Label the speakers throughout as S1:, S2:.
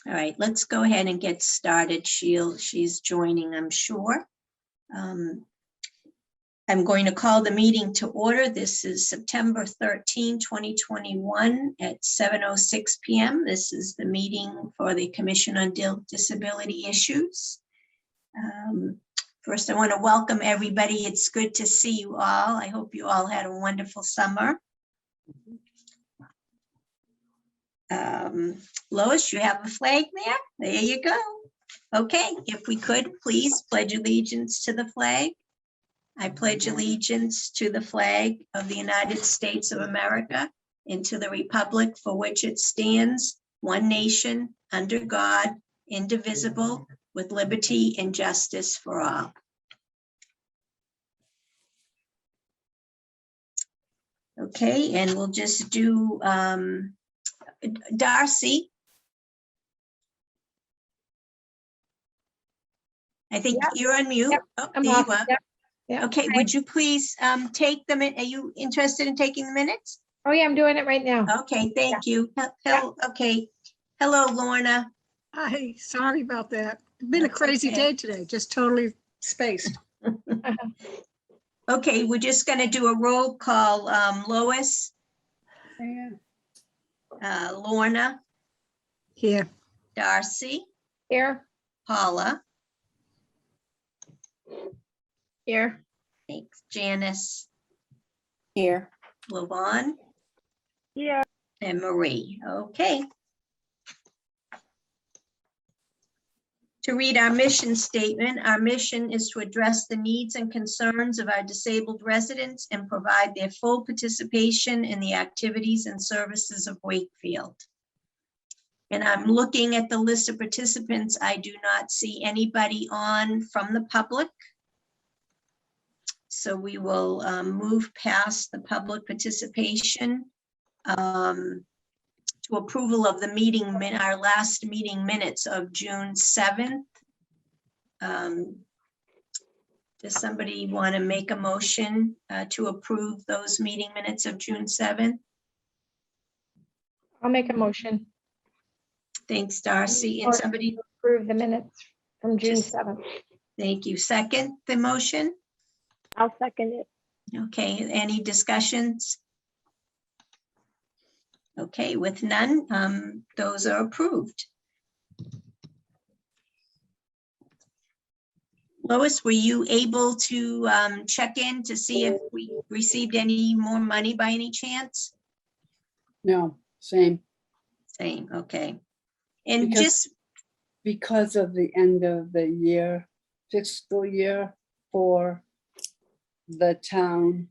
S1: All right, let's go ahead and get started. She's joining, I'm sure. I'm going to call the meeting to order. This is September 13, 2021 at 7:06 p.m. This is the meeting for the Commission on Disability Issues. First, I want to welcome everybody. It's good to see you all. I hope you all had a wonderful summer. Lois, you have a flag there? There you go. Okay, if we could, please pledge allegiance to the flag. I pledge allegiance to the flag of the United States of America and to the republic for which it stands, one nation, under God, indivisible, with liberty and justice for all. Okay, and we'll just do Darcy. I think you're on mute.
S2: Yep,
S1: Oh,
S2: I'm
S1: there
S2: off.
S1: you are.
S2: Yep.
S1: Okay, would you please take them in? Are you interested in taking the minutes?
S2: Oh, yeah, I'm doing it right now.
S1: Okay, thank you. Okay, hello, Lorna.
S3: Hi, sorry about that. It's been a
S1: That's
S3: crazy
S1: okay.
S3: day today, just totally spaced.
S1: Okay, we're just gonna do a roll call. Lois, Lorna,
S3: Here,
S1: Darcy,
S2: Here,
S1: Paula,
S2: here.
S1: thanks, Janice,
S2: Here.
S1: Lavon,
S2: Yeah.
S1: and Marie. Okay. To read our mission statement, our mission is to address the needs and concerns of our disabled residents and provide their full participation in the activities and services of Wakefield. And I'm looking at the list of participants. I do not see anybody on from the public. So we will move past the public participation to approval of the meeting, our last meeting minutes of June 7th. Does somebody want to make a motion to approve those meeting minutes of June 7th?
S2: I'll make a motion.
S1: Thanks, Darcy. And
S2: Or
S1: somebody,
S2: approve the minutes from June
S1: Just-
S2: 7th.
S1: thank you. Second the motion?
S2: I'll second it.
S1: Okay, any discussions? Okay, with none, those are approved. Lois, were you able to check in to see if we received any more money by any chance?
S4: No, same,
S1: Same, okay. And
S4: Because-
S1: just,
S4: because of the end of the year, fiscal year for the town,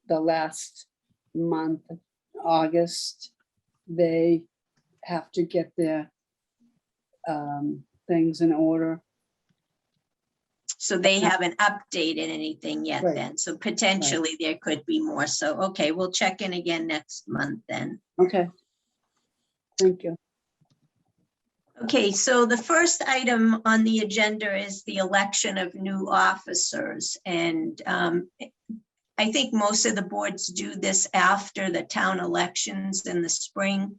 S4: the last month, August, they have to get their things in order.
S1: so they haven't updated anything yet
S4: Right.
S1: then, so potentially there could be more. So, okay, we'll check in again next month then.
S4: Okay. Thank you.
S1: Okay, so the first item on the agenda is the election of new officers. And I think most of the boards do this after the town elections in the spring,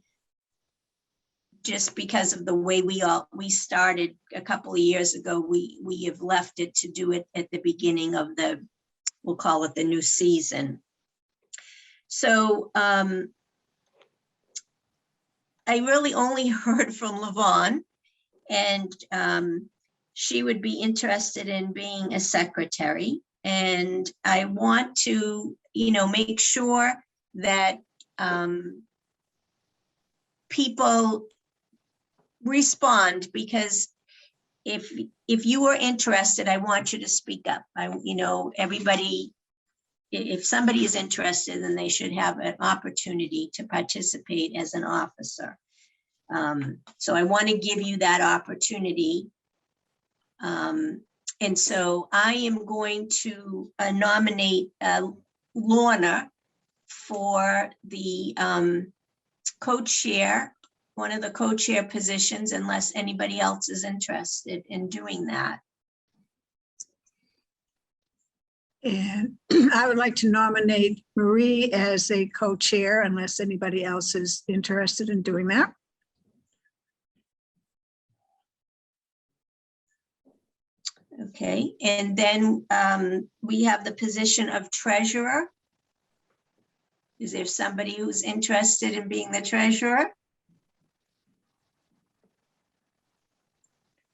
S1: just because of the way we started a couple of years ago. We have left it to do it at the beginning of the, we'll call it the new season. So I really only heard from Lavon, and she would be interested in being a secretary. And I want to, make sure that people respond, because if you are interested, I want you to speak up. Everybody, if somebody is interested, then they should have an opportunity to participate as an officer. So I want to give you that opportunity. And so I am going to nominate Lorna for the co-chair, one of the co-chair positions, unless anybody else is interested in doing that.
S3: and I would like to nominate Marie as a co-chair unless anybody else is interested in doing that.
S1: Okay, and then we have the position of treasurer. Is there somebody who's interested in being the treasurer?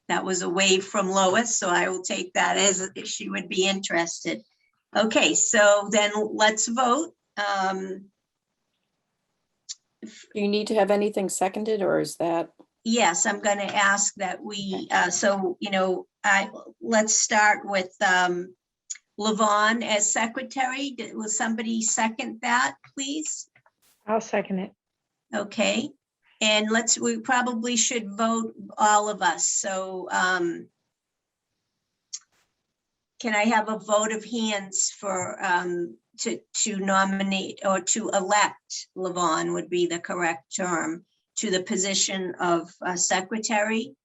S1: That was a wave from Lois, so I will take that as if she would be interested. Okay, so then let's vote.
S5: Do you need to have anything seconded, or is that?
S1: Yes, I'm going to ask that we, so, you know, let's start with Levon as secretary. Will somebody second that, please?
S2: I'll second it.
S1: Okay, and we probably should vote, all of us. So can I have a vote of hands for, to nominate or to elect, Levon would be the correct term, to the position of secretary?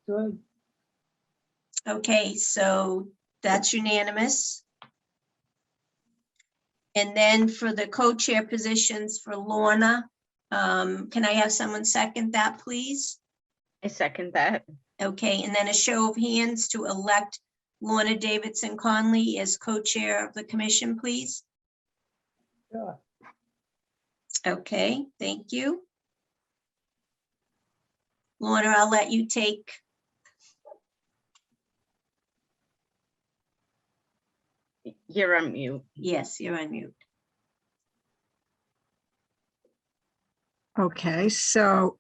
S4: Good.
S1: Okay, so that's unanimous. And then for the co-chair positions for Lorna, can I have someone second that, please?
S6: I second that.
S1: Okay, and then a show of hands to elect Lorna Davidson Conley as co-chair of the commission, please.
S4: Sure.
S1: Okay, thank you. Lorna, I'll let you take.
S6: You're on mute.
S1: Yes, you're on mute.
S3: Okay, so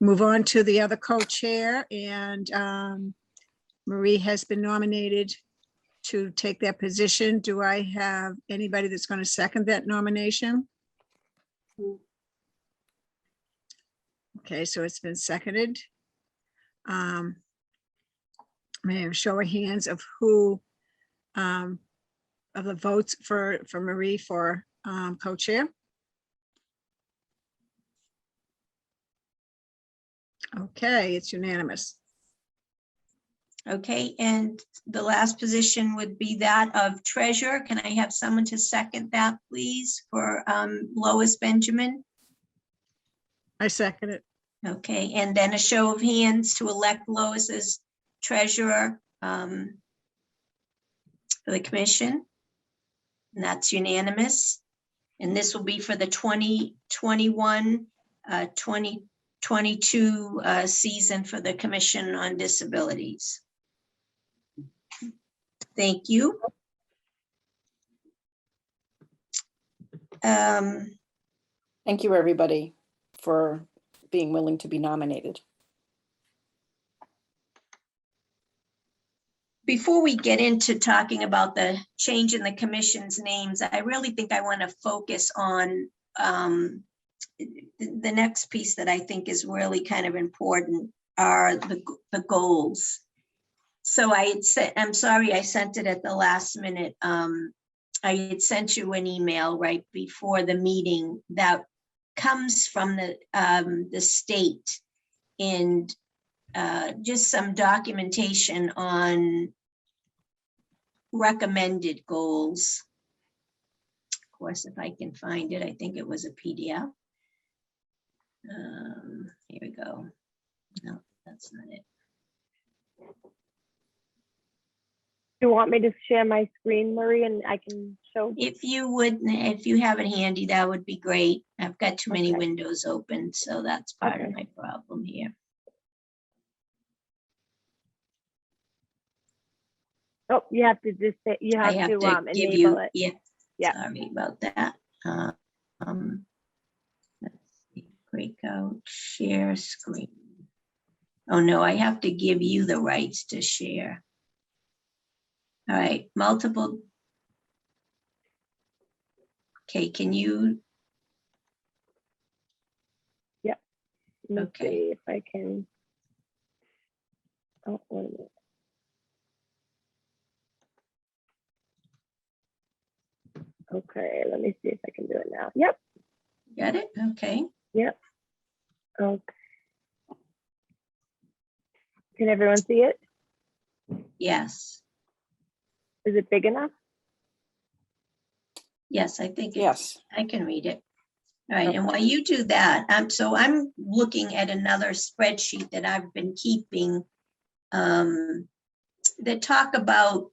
S3: move on to the other co-chair, and Marie has been nominated to take that position. Do I have anybody that's going to second that nomination? Okay, so it's been seconded. May I have a show of hands of who, of the votes for Marie for co-chair? Okay, it's unanimous.
S1: Okay, and the last position would be that of treasurer. Can I have someone to second that, please, for Lois Benjamin?
S3: I second it.
S1: Okay, and then a show of hands to elect Lois as treasurer for the commission. And that's unanimous. And this will be for the 2021, 2022 season for the Commission on Disabilities. Thank you.
S5: Thank you, everybody, for being willing to be nominated.
S1: Before we get into talking about the change in the commission's names, I really think I want to focus on the next piece that I think is really kind of important are the goals. So I had said, I'm sorry, I sent it at the last minute. I had sent you an email right before the meeting that comes from the state, and just some documentation on recommended goals. Of course, if I can find it, I think it was a PDF. Here we go. No, that's not it.
S2: Do you want me to share my screen, Marie, and I can show?
S1: If you would, if you have it handy, that would be great. I've got too many
S2: Okay.
S1: windows open, so that's part of
S2: Okay.
S1: my problem here.
S2: Oh, you have to just say, you
S1: I
S2: have to
S1: give
S2: enable
S1: you,
S2: it.
S1: yeah,
S2: Yeah.
S1: sorry about that. Let's see, breakout, share screen. Oh, no, I have to give you the rights to share. All right, multiple. Okay, can you?
S2: Let me
S1: Okay.
S2: see if I can. Oh, wait a minute. Okay, let me see if I can do it now. Yep.
S1: Got it? Okay.
S2: Yep. Okay. Can everyone see it?
S1: Yes.
S2: Is it big enough?
S1: Yes, I think it's,
S5: Yes.
S1: I can read it. All right, and while you do that, so I'm looking at another spreadsheet that I've been keeping that talk about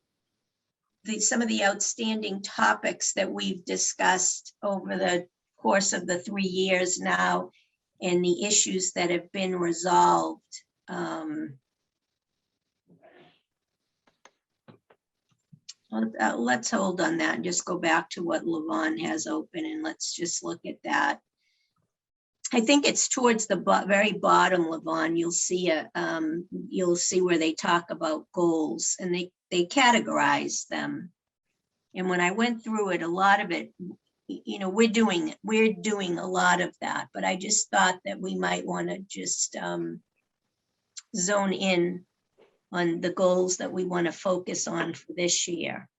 S1: some of the outstanding topics that we've discussed over the course of the 3 years now and the issues that have been resolved. Let's hold on that and just go back to what Levon has open and let's just look at that. I think it's towards the very bottom, Levon. You'll see where they talk about goals and they categorize them. And when I went through it, a lot of it, we're doing a lot of that, but I just thought that we might want to just zone in on the goals that we want to focus on for this year.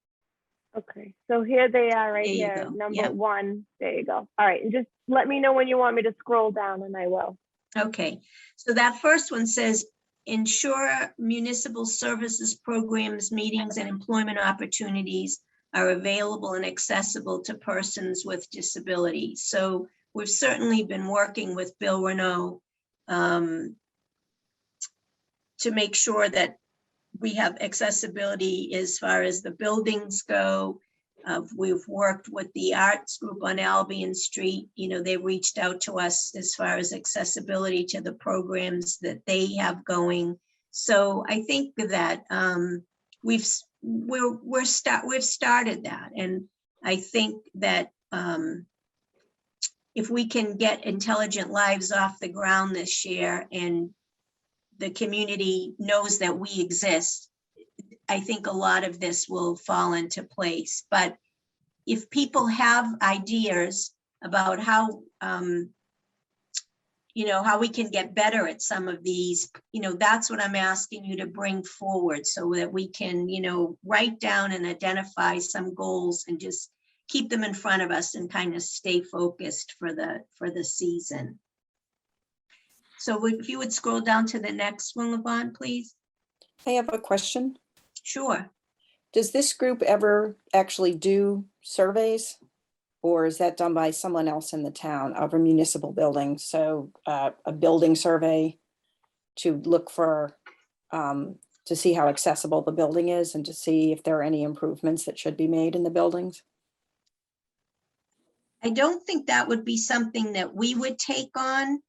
S2: Okay, so here they are right
S1: There you
S2: here,
S1: go.
S2: number
S1: Yep.
S2: 1. There you go. All right, and just let me know when you want me to scroll down and I will.
S1: Okay, so that first one says, ensure municipal services, programs, meetings, and employment opportunities are available and accessible to persons with disabilities. So we've certainly been working with Bill Renault to make sure that we have accessibility as far as the buildings go. We've worked with the arts group on Albion Street. They reached out to us as far as accessibility to the programs that they have going. So I think that we've started that, and I think that if we can get Intelligent Lives off the ground this year and the community knows that we exist, I think a lot of this will fall into place. But if people have ideas about how we can get better at some of these, that's what I'm asking you to bring forward so that we can, write down and identify some goals and just keep them in front of us and kind of stay focused for the season. So if you would scroll down to the next one, Levon, please.
S5: I have a question.
S1: Sure.
S5: Does this group ever actually do surveys? Or is that done by someone else in the town of a municipal building? So a building survey to look for, to see how accessible the building is and to see if there are any improvements that should be made in the buildings?
S1: I don't think that would be something that we would take on,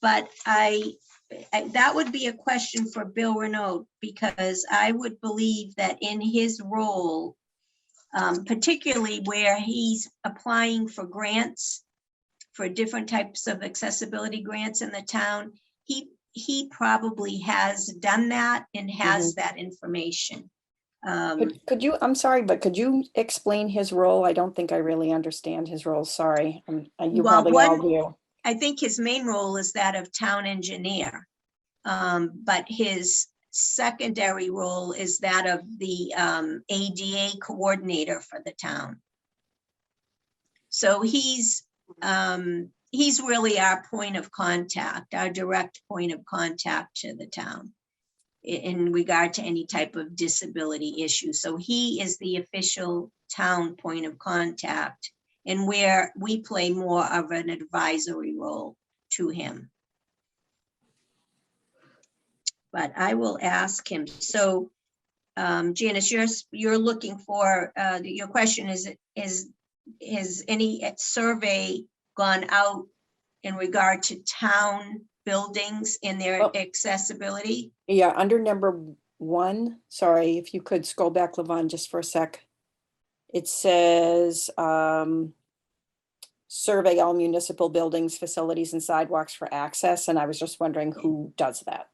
S1: but that would be a question for Bill Renault, because I would believe that in his role, particularly where he's applying for grants, for different types of accessibility grants in the town, he probably has done that and has that information.
S5: Could you, I'm sorry, but could you explain his role? I don't think I really understand his role. Sorry. You
S1: Well,
S5: probably all do.
S1: I think his main role is that of town engineer, but his secondary role is that of the ADA coordinator for the town. So he's really our point of contact, our direct point of contact to the town in regard to any type of disability issue. So he is the official town point of contact, and where we play more of an advisory role to him. But I will ask him. So Janice, you're looking for, your question is any survey gone out in regard to town buildings and their accessibility?
S5: Yeah, under number 1, sorry, if you could scroll back, Levon, just for a sec. It says, survey all municipal buildings, facilities, and sidewalks for access. And I was just wondering who does that.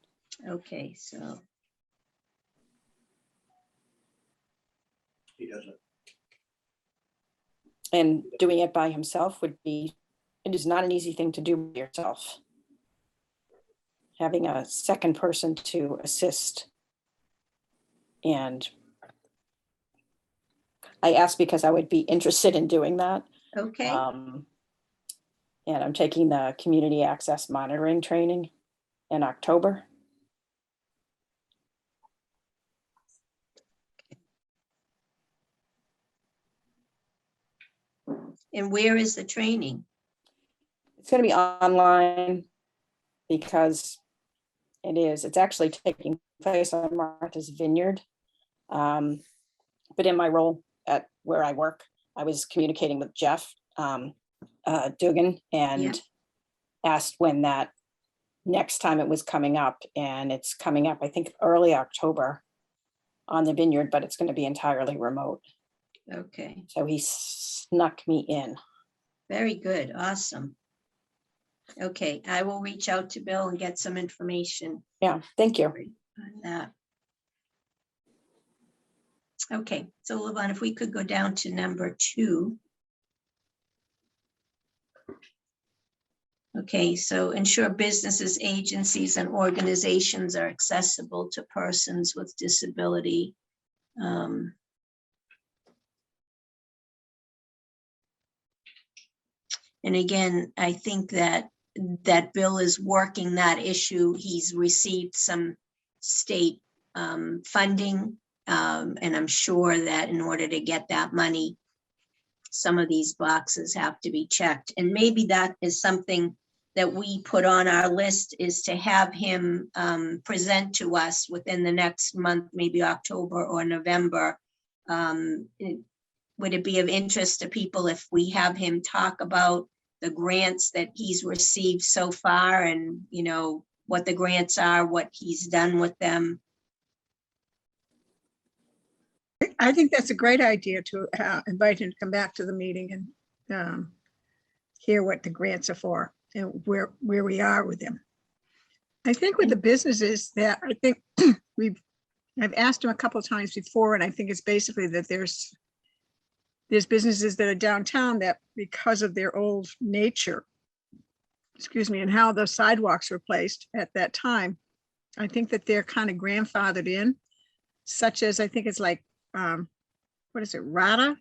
S1: Okay, so.
S4: He doesn't.
S5: And doing it by himself it is not an easy thing to do by yourself. Having a second person to assist. And I asked because I would be interested in doing that.
S1: Okay,
S5: And I'm taking the community access monitoring training in October.
S1: and where is the training?
S5: It's going to be online because It is. It's actually taking place on Martha's Vineyard. But in my role at where I work, I was communicating with Jeff Dugan and asked when that next time it was coming up, and it's coming up, I think, early October on the Vineyard, but it's going to be entirely remote.
S1: Okay,
S5: So he snuck me in.
S1: very good, awesome. Okay, I will reach out to Bill and get some information
S5: Yeah, thank you.
S1: on that. Okay, so Levon, if we could go down to number 2. Okay, so ensure businesses, agencies, and organizations are accessible to persons with disability. And again, I think that Bill is working that issue. He's received some state funding, and I'm sure that in order to get that money, some of these boxes have to be checked. And maybe that is something that we put on our list, is to have him present to us within the next month, maybe October or November. Would it be of interest to people if we have him talk about the grants that he's received so far, and, you know, what the grants are, what he's done with them?
S3: I think that's a great idea to invite him to come back to the meeting and hear what the grants are for and where we are with them. I think with the businesses that I think I've asked him a couple of times before, and I think it's basically that there's businesses that are downtown that, because of their old nature, and how the sidewalks were placed at that time, I think that they're kind of grandfathered in, such as, I think it's like, what is it, Rada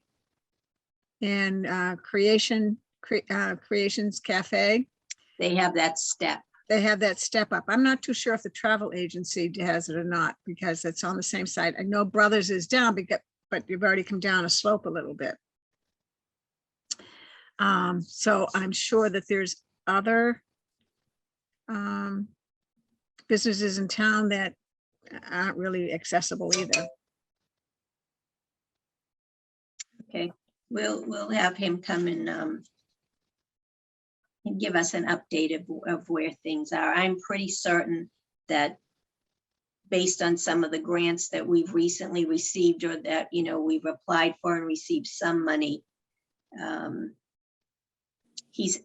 S3: and Creations Cafe.
S1: They have that step.
S3: They have that step up. I'm not too sure if the travel agency has it or not, because it's on the same side. I know Brothers is down, but you've already come down a slope a little bit. So I'm sure that there's other businesses in town that aren't really accessible either.
S1: Okay, we'll have him come and give us an update of where things are. I'm pretty certain that based on some of the grants that we've recently received, or that, you know, we've applied for and received some money,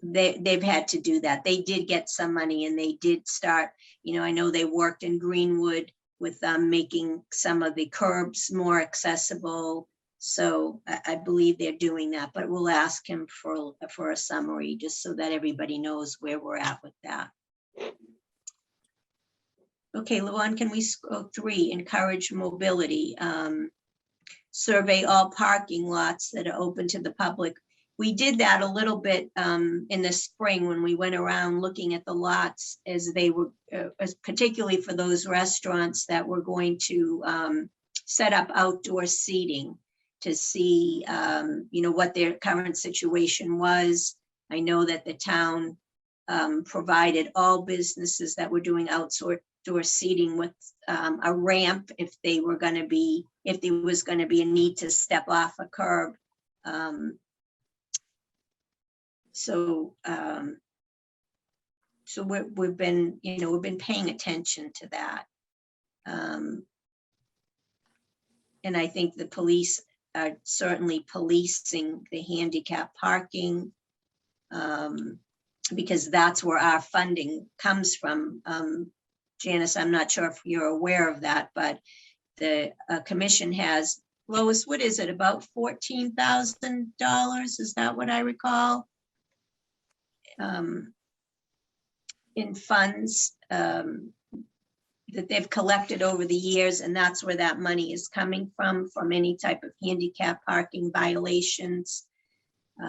S1: they've had to do that. They did get some money, and they did start, you know, I know they worked in Greenwood with making some of the curbs more accessible. So I believe they're doing that, but we'll ask him for a summary, just so that everybody knows where we're at with that. Okay, Luan, can we go 3, encourage mobility? Survey all parking lots that are open to the public. We did that a little bit in the spring when we went around looking at the lots as they were, particularly for those restaurants that were going to set up outdoor seating, to see, you know, what their current situation was. I know that the town provided all businesses that were doing outdoor seating with a ramp if there was going to be a need to step off a curb. So we've been paying attention to that. And I think the police are certainly policing the handicap parking, because that's where our funding comes from. Janice, I'm not sure if you're aware of that, but the commission has, Lois, what is it, about $14,000? Is that what I recall? In funds that they've collected over the years, and that's where that money is coming from any type of handicap parking violations.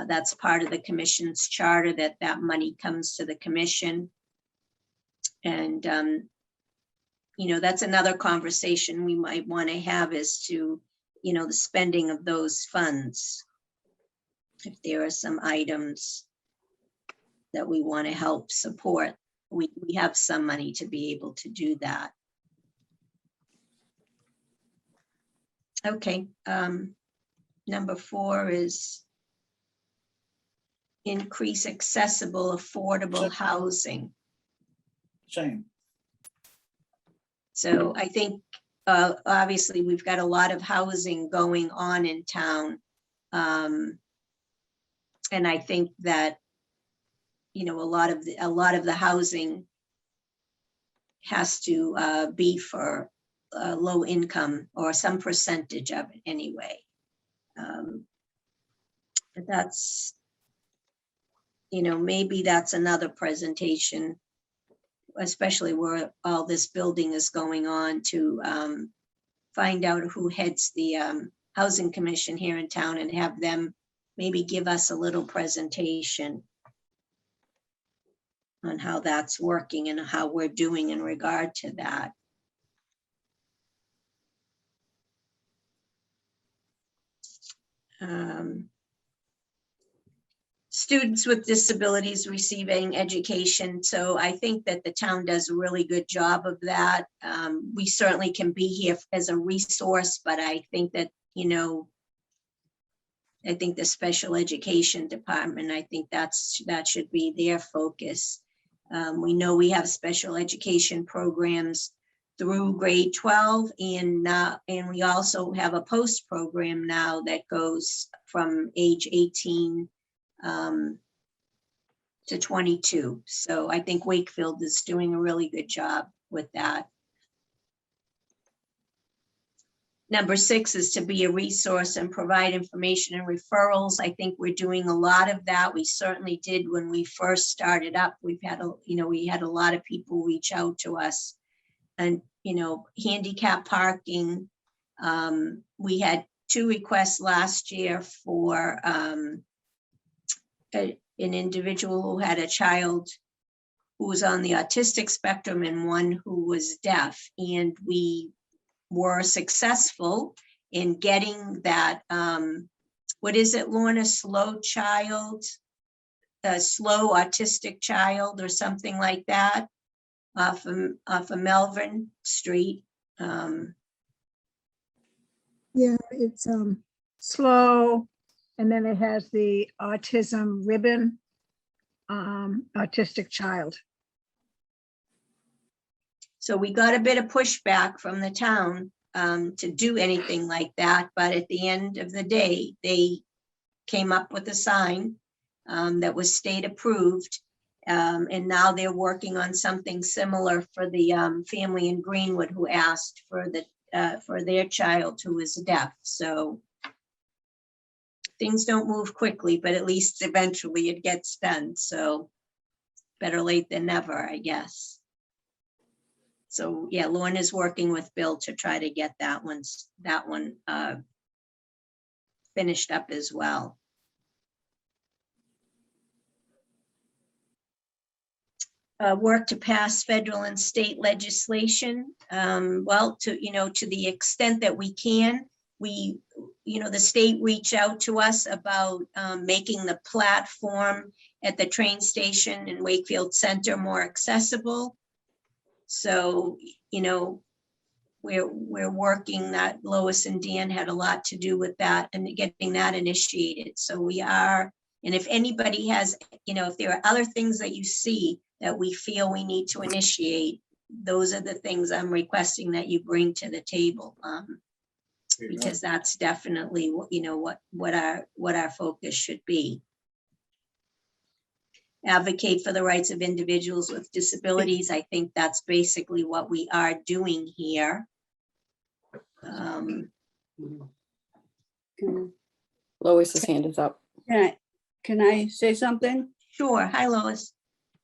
S1: That's part of the commission's charter, that money comes to the commission. And, you know, that's another conversation we might want to have as to, you know, the spending of those funds. If there are some items that we want to help support we have some money to be able to do that. Okay, number 4 is increase accessible, affordable housing.
S4: Same.
S1: So I think, obviously, we've got a lot of housing going on in town. And I think that, you know, a lot of the housing has to be for low income, or some percentage of it anyway. But that's, you know, maybe that's another presentation, especially where all this building is going on, to find out who heads the Housing Commission here in town and have them maybe give us a little presentation on how that's working and how we're doing in regard to that. Students with disabilities receiving education. So I think that the town does a really good job of that. We certainly can be here as a resource, but I think that, you know, I think the special education department, I think that should be their focus. We know we have special education programs through grade 12, and we also have a post program now that goes from age 18 to 22. So I think Wakefield is doing a really good job with that. Number 6 is to be a resource and provide information and referrals. I think we're doing a lot of that. We certainly did when we first started up. We had a lot of people reach out to us, and, you know, handicap parking. We had 2 requests last year for an individual who had a child who was on the autistic spectrum and one who was deaf. And we were successful in getting that, what is it, Lorna, slow autistic child or something like that, off of Melbourne Street.
S3: Yeah, it's slow, and then it has the autism ribbon, autistic child.
S1: So we got a bit of pushback from the town to do anything like that, but at the end of the day, they came up with a sign that was state approved. And now they're working on something similar for the family in Greenwood who asked for their child who is deaf. So things don't move quickly, but at least eventually it gets done. So better late than never, I guess. So yeah, Lorna's working with Bill to try to get that one finished up as well. Work to pass federal and state legislation. Well, to the extent that we can, the state reached out to us about making the platform at the train station in Wakefield Center more accessible. So, we're working that. Lois and Dan had a lot to do with that and getting that initiated. So we are, and if anybody has, if there are other things that you see that we feel we need to initiate, those are the things I'm requesting that you bring to the table. Because that's definitely what our focus should be. Advocate for the rights of individuals with disabilities. I think that's basically what we are doing here.
S5: Lois's hand is up.
S7: Can I say something?
S1: Sure. Hi, Lois.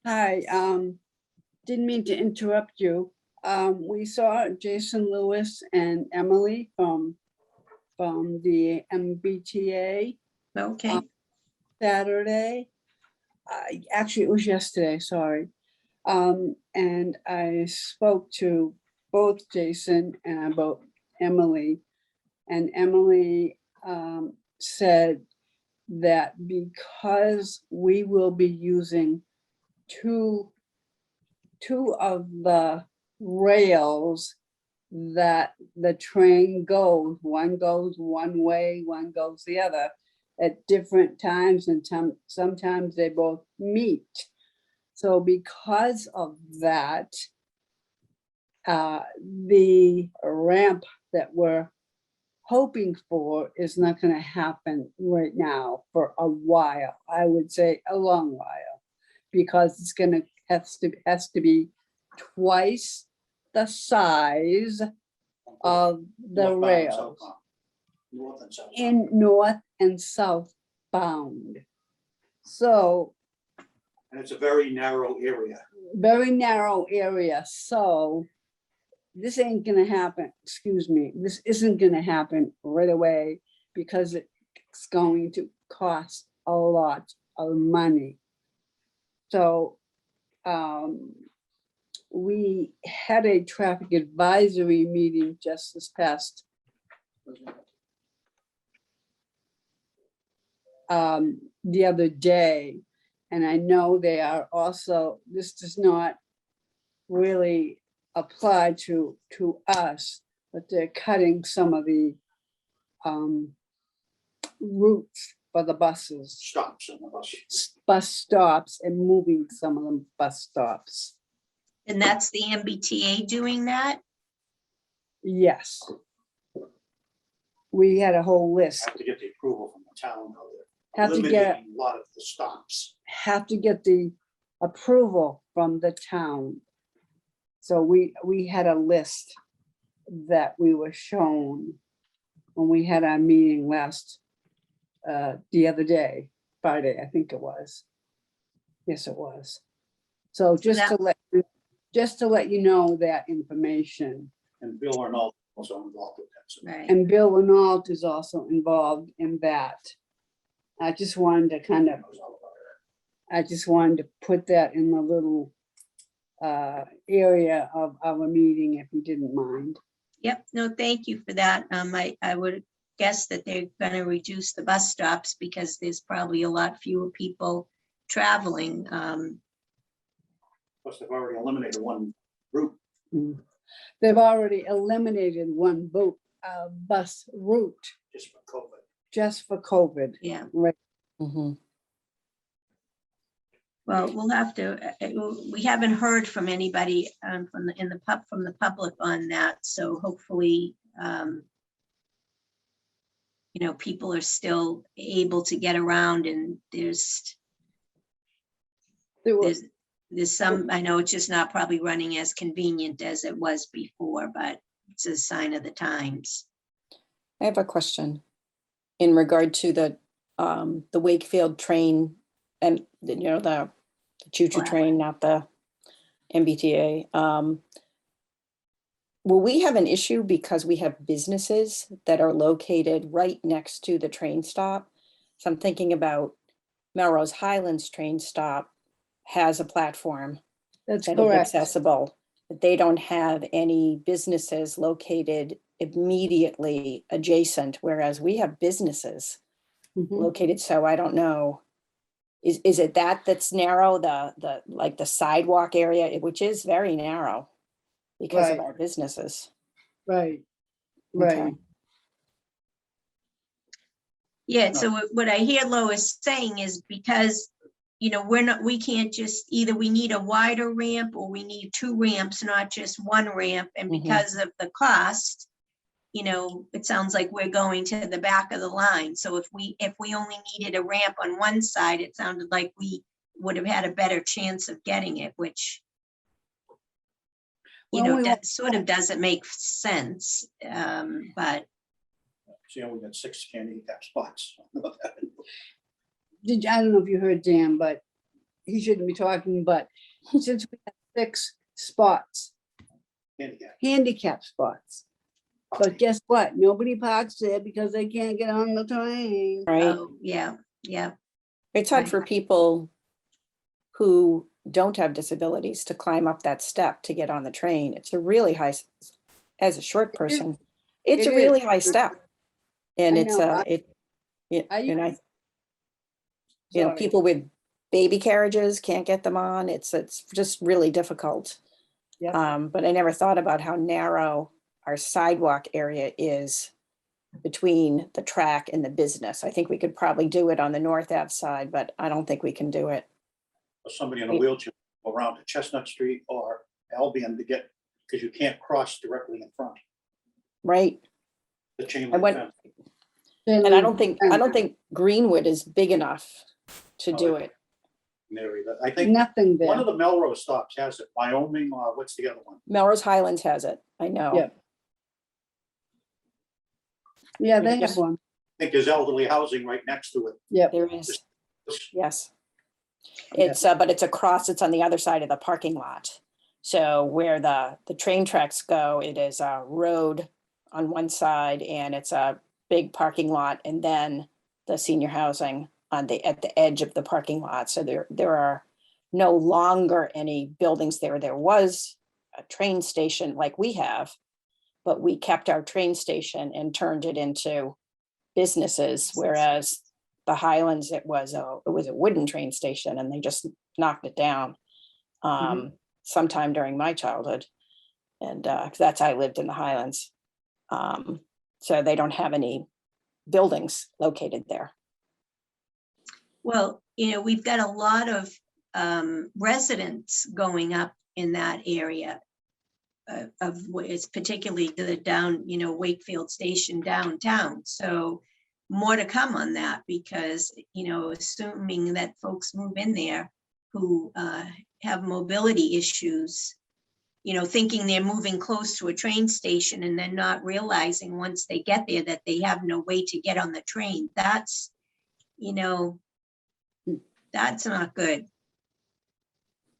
S7: Hi, didn't mean to interrupt you. We saw Jason Lewis and Emily from the MBTA
S1: Okay.
S7: Saturday. Actually, it was yesterday, sorry. And I spoke to both Jason and about Emily. And Emily said that because we will be using 2 two of the rails that the train goes, one goes one way, one goes the other at different times, and sometimes they both meet. So because of that, the ramp that we're hoping for is not going to happen right now for a while. I would say a long while, because it's going to has to be twice the size of the
S4: Northbound and
S7: rails
S4: southbound. North and south.
S7: in north and southbound. So
S4: And it's a very narrow area.
S7: very narrow area, so this ain't gonna happen, excuse me, this isn't gonna happen right away because it's going to cost a lot of money. So, we had a traffic advisory meeting just this past the other day. And I know they are also, this does not really apply to us, but they're cutting some of the routes for the buses,
S4: Stops in the bus.
S7: bus stops, and moving some of them bus stops.
S1: And that's the MBTA doing that?
S7: Yes. We had a whole list.
S4: Have to get the approval from the town. though.
S7: Have
S4: They're
S7: to get,
S4: eliminating a lot of the stops.
S7: have to get the approval from the town. So we had a list that we were shown when we had our meeting last, the other day, Friday, I think it was. Yes, it was. So just to let you know that information.
S4: And Bill Arnold also involved with that. So
S1: Right.
S7: And Bill Renault is also involved in that. I just wanted to kind of,
S4: he knows all about it.
S7: I just wanted to put that in the little area of our meeting, if you didn't mind.
S1: Yep, no, thank you for that. I would guess that they're gonna reduce the bus stops because there's probably a lot fewer people traveling.
S4: Plus, they've already eliminated one route.
S7: They've already eliminated one bus route
S4: Just for COVID.
S7: just for COVID.
S1: Yeah,
S5: Mhm.
S1: well, we'll have to, we haven't heard from anybody from the public on that, so hopefully, people are still able to get around, and there's some, I know it's just not probably running as convenient as it was before, but it's a sign of the times.
S5: I have a question in regard to the Wakefield train and, the choo-choo
S1: Wow.
S5: train, not the MBTA. Will we have an issue because we have businesses that are located right next to the train stop? So I'm thinking about Melrose Highlands train stop has a platform
S7: That's
S5: that is
S7: correct.
S5: accessible, but they don't have any businesses located immediately adjacent, whereas we have businesses
S7: Mhm.
S5: located, so I don't know. Is it that's narrow, like the sidewalk area, which is very narrow because of
S7: Right.
S5: our businesses?
S7: Right,
S5: Okay.
S7: right.
S1: Yeah, so what I hear Lois saying is because, we can't just, either we need a wider ramp or we need two ramps, not just one ramp. And
S5: Mhm.
S1: because of the cost, it sounds like we're going to the back of the line. So if we only needed a ramp on one side, it sounded like we would have had a better chance of getting it, which,
S7: Well, we
S1: that sort of doesn't make sense. But
S4: See, we got 6 handicap spots.
S7: I don't know if you heard Dan, but he shouldn't be talking, but since we have 6 spots,
S4: Handicap.
S7: handicap spots. But guess what? Nobody parks there because they can't get on the train.
S5: Right.
S1: oh, yeah,
S5: It's hard
S1: Right.
S5: for people who don't have disabilities to climb up that step to get on the train. It's a really high, as a short person, it's
S7: It
S5: a
S7: is.
S5: really high step. And
S7: I
S5: it's
S7: know,
S5: and
S7: I
S5: I,
S7: Sorry.
S5: people with baby carriages, can't get them on. It's just really difficult.
S7: Yep.
S5: But I never thought about how narrow our sidewalk area is between the track and the business. I think we could probably do it on the North Ave side, but I don't think we can do it.
S4: Or somebody in a wheelchair go around to Chestnut Street or Albion to get, because you can't cross directly in front.
S5: Right?
S4: The chain
S5: I
S4: link
S5: went-
S4: fence.
S5: And I don't think Greenwood is big enough to do it.
S4: Area. I think
S7: Nothing
S4: one
S7: there.
S4: of the Melrose stops has it, Wyoming, or what's the other one?
S5: Melrose Highlands has it. I know.
S7: Yeah. Yeah,
S5: We
S7: they have
S5: just-
S7: one.
S4: I think there's elderly housing right next to it.
S7: Yep.
S5: There is. Yes. It's, but it's across, it's on the other side of the parking lot. So where the train tracks go, it is a road on one side and it's a big parking lot, and then the senior housing at the edge of the parking lot. So there are no longer any buildings there. There was a train station like we have, but we kept our train station and turned it into businesses, whereas the Highlands, it was a wooden train station and they just knocked it down sometime during my childhood. And 'cause that's how I lived in the Highlands. So they don't have any buildings located there.
S1: Well, we've got a lot of residents going up in that area it's particularly the down, Wakefield Station downtown. So more to come on that because, assuming that folks move in there who have mobility issues, thinking they're moving close to a train station and then not realizing once they get there that they have no way to get on the train. That's not good.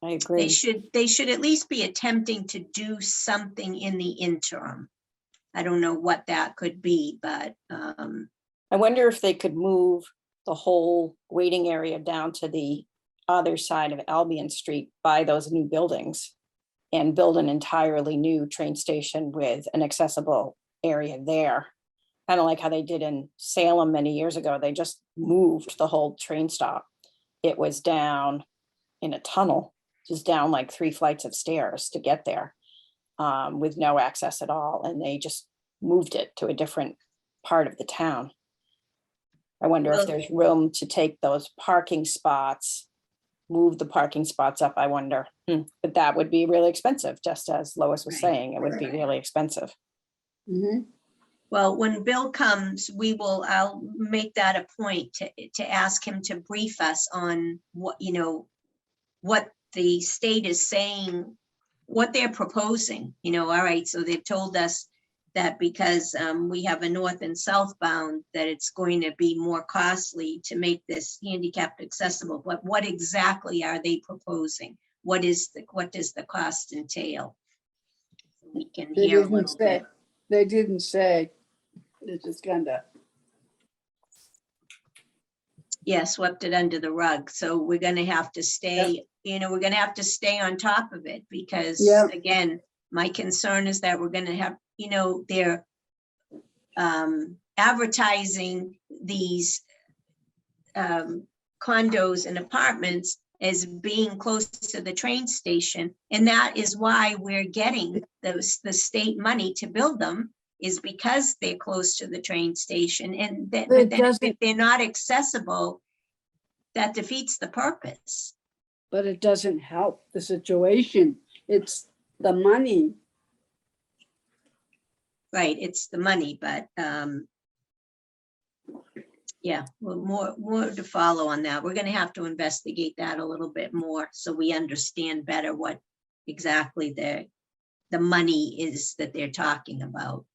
S5: I agree.
S1: They should at least be attempting to do something in the interim. I don't know what that could be, but
S5: I wonder if they could move the whole waiting area down to the other side of Albion Street by those new buildings and build an entirely new train station with an accessible area there. Kind of like how they did in Salem many years ago. They just moved the whole train stop. It was down in a tunnel, just down like 3 flights of stairs to get there with no access at all. And they just moved it to a different part of the town. I wonder if there's room to take those parking spots, move the parking spots up, I wonder. But that would be really expensive, just as Lois was saying, it would be really expensive.
S7: Mhm.
S1: well, when Bill comes, I'll make that a point to ask him to brief us on what the state is saying, what they're proposing, all right, so they've told us that because we have a north and southbound, that it's going to be more costly to make this handicapped accessible, but what exactly are they proposing? What does the cost entail? We can
S7: They
S1: hear a
S7: didn't
S1: little
S7: say,
S1: bit.
S7: they didn't say, it's just kind of,
S1: Yeah, swept it under the rug. So we're gonna have to stay, we're gonna have to stay on top of it because
S7: Yep.
S1: again, my concern is that we're gonna have, they're advertising these condos and apartments as being close to the train station. And that is why we're getting the state money to build them, is because they're close to the train station. And then, but then if they're not accessible, that defeats the purpose.
S7: but it doesn't help the situation. It's the money.
S1: Right, it's the money, but yeah, well, more to follow on that. We're gonna have to investigate that a little bit more so we understand better what exactly the money is that they're talking about.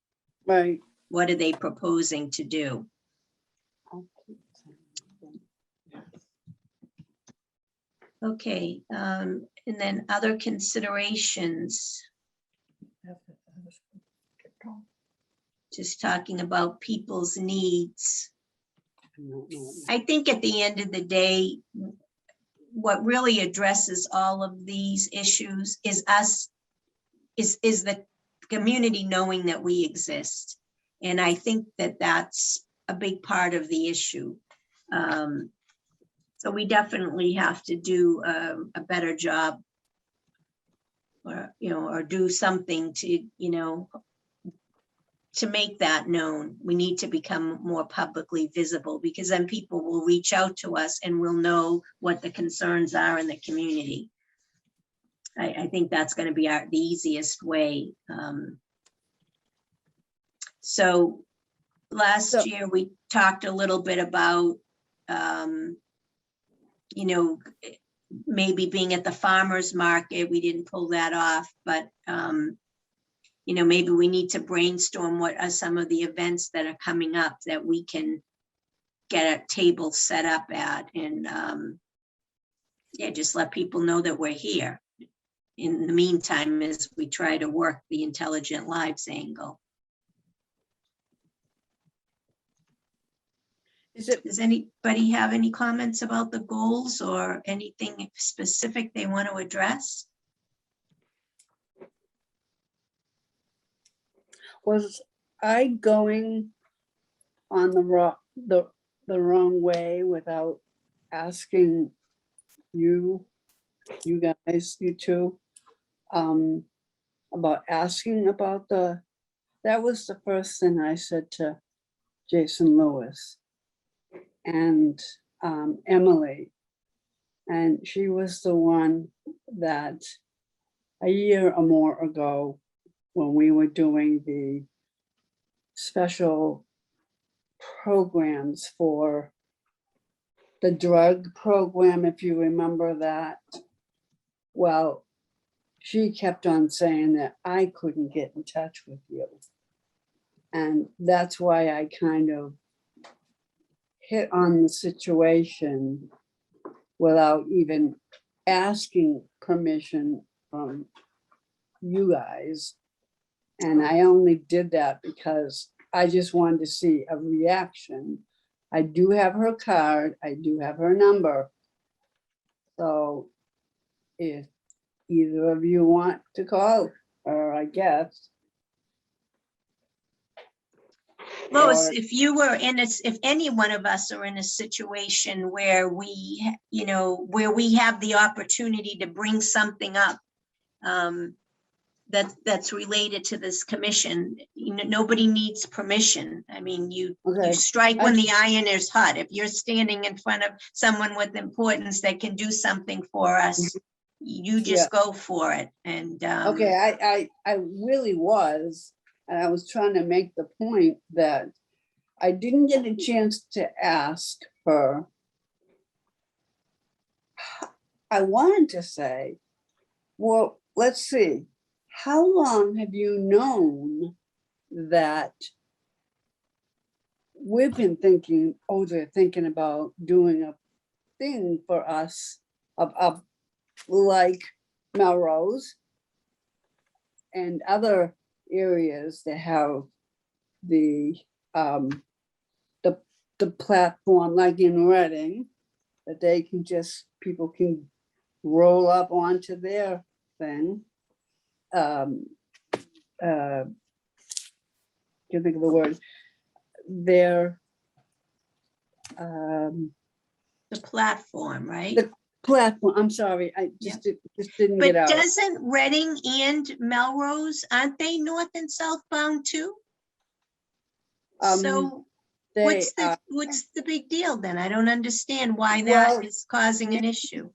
S7: Right.
S1: What are they proposing to do? Okay, and then other considerations, just talking about people's needs. I think at the end of the day, what really addresses all of these issues is is the community knowing that we exist. And I think that that's a big part of the issue. So we definitely have to do a better job. Or, or do something to, to make that known. We need to become more publicly visible, because then people will reach out to us and we'll know what the concerns are in the community. I think that's going to be the easiest way. So last year we talked a little bit about, maybe being at the farmer's market. We didn't pull that off, but maybe we need to brainstorm what are some of the events that are coming up that we can get a table set up at, and just let people know that we're here. In the meantime, as we try to work the Intelligent Lives angle. Does anybody have any comments about the goals or anything specific they want to address?
S7: Was I going on the wrong way without asking you guys, you two, about asking about that was the first thing I said to Jason Lewis and Emily. And she was the one that a year or more ago, when we were doing the special programs for the drug program, if you remember that. Well, she kept on saying that I couldn't get in touch with you. And that's why I kind of hit on the situation without even asking permission from you guys. And I only did that because I just wanted to see a reaction. I do have her card. I do have her number. So if either of you want to call her, I guess.
S1: Lois,
S7: Or-
S1: if you were if any one of us are in a situation where we, where we have the opportunity to bring something up, that's related to this commission, nobody needs permission. I mean, you
S7: Okay.
S1: strike when the iron is hot. If you're standing in front of someone with importance that can do something for us, you just go for it. And
S7: Okay, I really was, and I was trying to make the point that I didn't get a chance to ask her. I wanted to say, well, let's see, how long have you known that we've been thinking, they're thinking about doing a thing for us of like Melrose and other areas that have the platform, like in Reading, that they can people can roll up onto their thing. Can't think of the word. Their
S1: the platform, right?
S7: The platform. I'm sorry, I just didn't
S1: But
S7: get out.
S1: doesn't Reading and Melrose, aren't they north and southbound too? So what's the big deal then? I don't understand why that is causing an issue.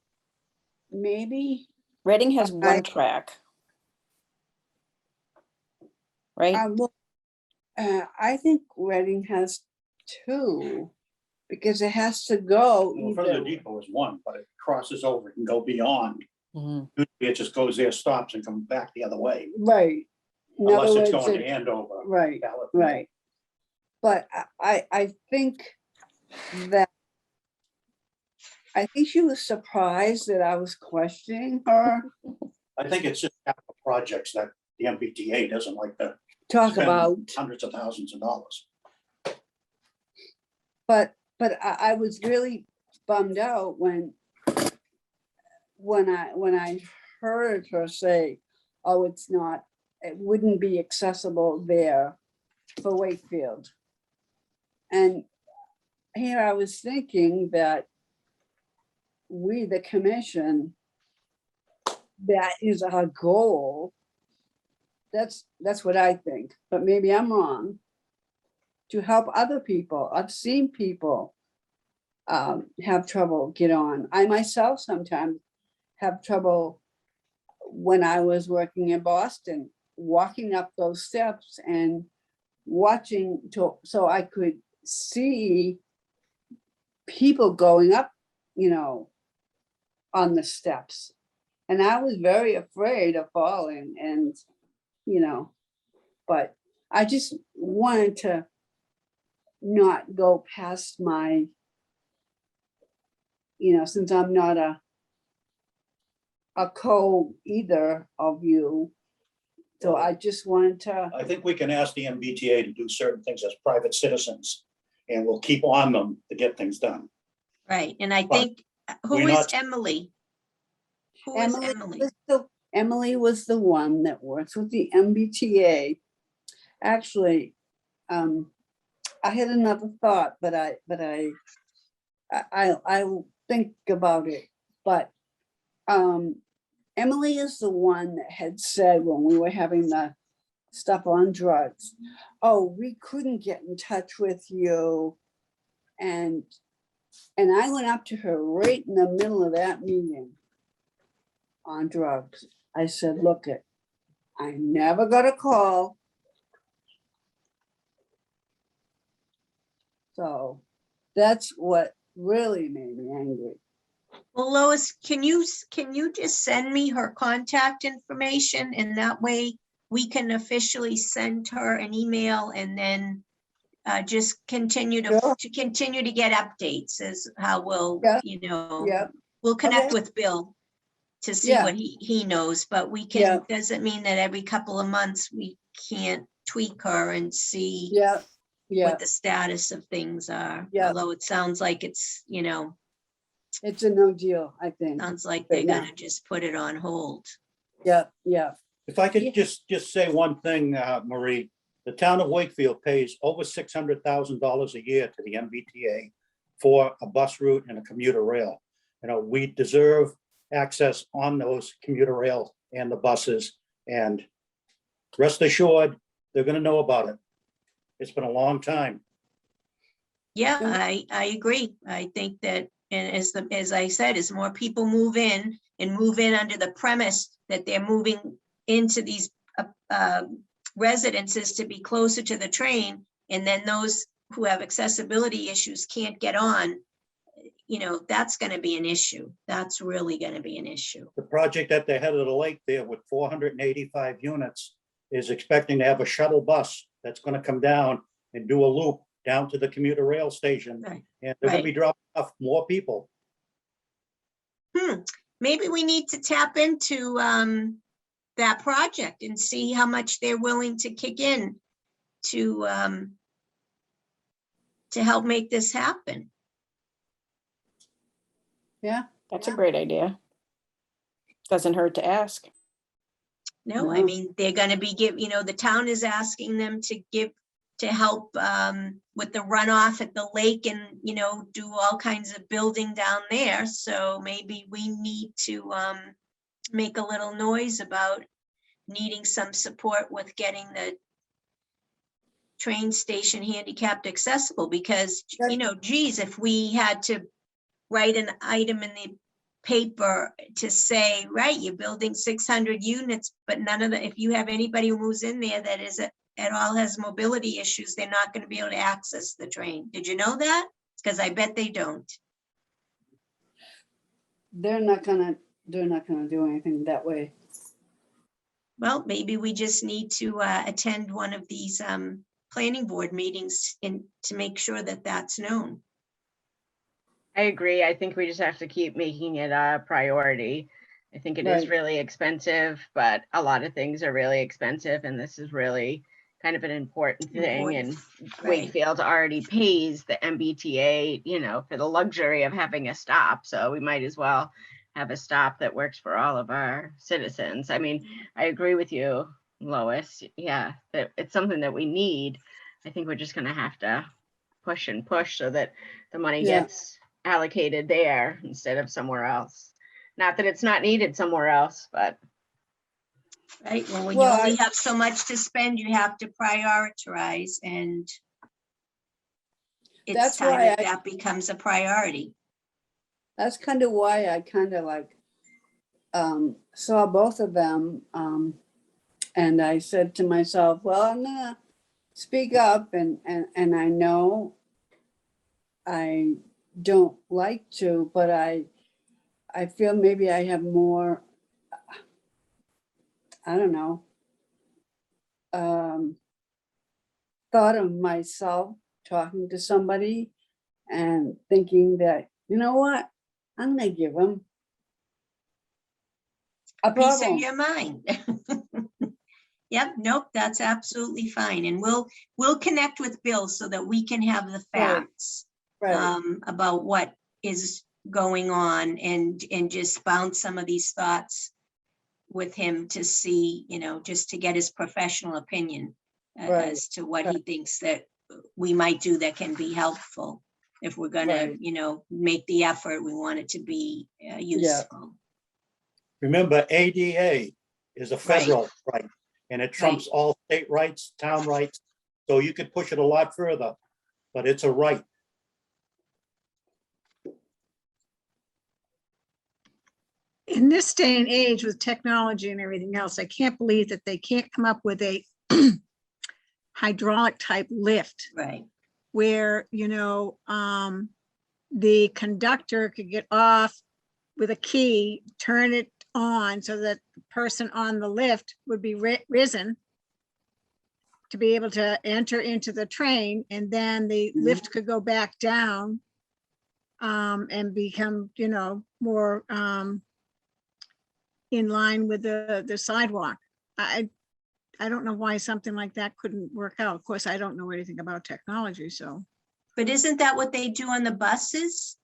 S7: Maybe
S5: Reading has one track. Right?
S7: I think Reading has two, because it has to go
S4: Well, Further
S7: either.
S4: Depot is one, but it crosses over and go beyond.
S5: Mhm.
S4: It just goes there, stops and comes back the other way,
S7: Right. In other
S4: unless it's
S7: words,
S4: going to Andover.
S7: right,
S4: California.
S7: right. But I think that she was surprised that I was questioning her.
S4: I think it's just capital projects that the MBTA doesn't like to
S7: Talk
S4: spend
S7: about,
S4: hundreds of thousands of dollars.
S7: but I was really bummed out when I heard her say, oh, it wouldn't be accessible there for Wakefield. And here I was thinking that we, the commission, that is our goal. That's what I think, but maybe I'm wrong. To help other people. I've seen people have trouble get on. I myself sometimes have trouble when I was working in Boston, walking up those steps and watching so I could see people going up, on the steps. And I was very afraid of falling and, but I just wanted to not go past my, since I'm not a co either of you. So I just wanted to,
S4: I think we can ask the MBTA to do certain things as private citizens, and we'll keep on them to get things done.
S1: Right, and I
S4: But
S1: think, who
S4: we're
S1: is
S4: not-
S1: Emily? Who is Emily?
S7: Emily was the one that works with the MBTA. Actually, I had another thought, but I'll think about it. But Emily is the one that had said when we were having the stuff on drugs, oh, we couldn't get in touch with you. And I went up to her right in the middle of that meeting on drugs. I said, look, I never got a call. So that's what really made me angry.
S1: Well, Lois, can you just send me her contact information, and that way we can officially send her an email, and then just continue
S7: Sure.
S1: to continue to get updates as how we'll,
S7: Yeah.
S1: we'll
S7: Okay.
S1: connect with Bill to see
S7: Yeah.
S1: what he knows, but we
S7: Yeah.
S1: can, doesn't mean that every couple of months we can't tweak her and see
S7: Yeah,
S1: what the status of things are.
S7: Yeah.
S1: Although it sounds like it's,
S7: it's a no deal, I think.
S1: sounds like they're
S7: Right now.
S1: gonna just put it on hold.
S7: Yeah.
S4: If I
S7: Yeah.
S4: could just say one thing, Marie, the town of Wakefield pays over $600,000 a year to the MBTA for a bus route and a commuter rail. We deserve access on those commuter rail and the buses, and rest assured, they're gonna know about it. It's been a long time.
S1: Yeah,
S7: Mm.
S1: I agree. I think that, and as I said, as more people move in under the premise that they're moving into these residences to be closer to the train, and then those who have accessibility issues can't get on, that's gonna be an issue. That's really gonna be an issue.
S4: The project at the head of the lake there with 485 units is expecting to have a shuttle bus that's gonna come down and do a loop down to the commuter rail station.
S1: Right.
S4: And they're gonna
S1: Right.
S4: be dropping off more people.
S1: Maybe we need to tap into that project and see how much they're willing to kick in to help make this happen.
S7: Yeah.
S5: That's a great idea. Doesn't hurt to ask.
S1: No, I
S7: No.
S1: mean, they're gonna be the town is asking them to help with the runoff at the lake and, do all kinds of building down there. So maybe we need to make a little noise about needing some support with getting the train station handicapped accessible, because, geez, if we had to write an item in the paper to say, right, you're building 600 units, but if you have anybody who moves in there that is at all has mobility issues, they're not going to be able to access the train. Did you know that? Because I bet they don't.
S7: They're not gonna do anything that way.
S1: Well, maybe we just need to attend one of these planning board meetings to make sure that that's known.
S6: I agree. I think we just have to keep making it a priority. I think it is
S7: Right.
S6: really expensive, but a lot of things are really expensive, and this is really kind of an important thing. And
S1: Right.
S6: Wakefield already pays the MBTA, for the luxury of having a stop. So we might as well have a stop that works for all of our citizens. I mean, I agree with you, Lois. Yeah, that it's something that we need. I think we're just going to have to push and push so that the money
S7: Yeah.
S6: gets allocated there instead of somewhere else. Not that it's not needed somewhere else, but
S1: Right, well, when you
S7: Well,
S1: only have so much to spend, you have to prioritize, and it's
S7: That's
S1: time
S7: why
S1: that
S7: I-
S1: that becomes a priority.
S7: That's kind of why I kind of like saw both of them. And I said to myself, well, I'm gonna speak up, and I know I don't like to, but I feel maybe I have more, I don't know, thought of myself talking to somebody and thinking that, you know what, I'm gonna give them a
S1: Piece of
S7: problem.
S1: your mind. Yep, nope, that's absolutely fine, and we'll connect with Bill so that we can have the
S7: Right.
S1: facts
S7: Right,
S1: about what is going on, and just bounce some of these thoughts with him to see, just to get his professional opinion
S7: Right,
S1: as to what he thinks that we might do that can be helpful. If we're gonna,
S7: Right.
S1: make the effort, we want it to be useful.
S4: Remember, ADA is a federal right, and it trumps all state rights, town rights. So you could push it a lot further, but it's a right.
S3: In this day and age with technology and everything else, I can't believe that they can't come up with a hydraulic type lift
S1: Right,
S3: where, the conductor could get off with a key, turn it on so that the person on the lift would be risen to be able to enter into the train, and then the lift could go back down and become, more in line with the sidewalk. I don't know why something like that couldn't work out. Of course, I don't know anything about technology, so.
S1: but isn't that what they do on the buses?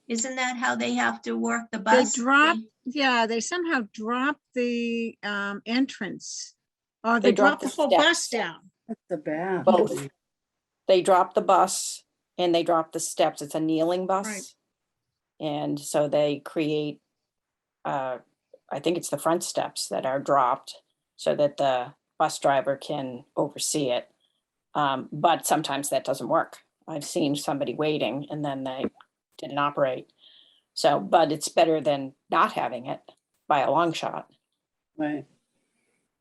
S1: Isn't that how they have to work the
S3: They
S1: bus?
S3: drop, yeah, they somehow drop the entrance. Or
S5: They
S3: they
S5: drop
S3: drop the
S5: the
S3: whole bus
S5: steps.
S3: down.
S7: that's the bad.
S5: Both. They drop the bus and they drop the steps. It's a kneeling bus.
S3: Right.
S5: And so they create, I think it's the front steps that are dropped so that the bus driver can oversee it. But sometimes that doesn't work. I've seen somebody waiting and then they didn't operate. So, but it's better than not having it by a long shot.
S7: Right,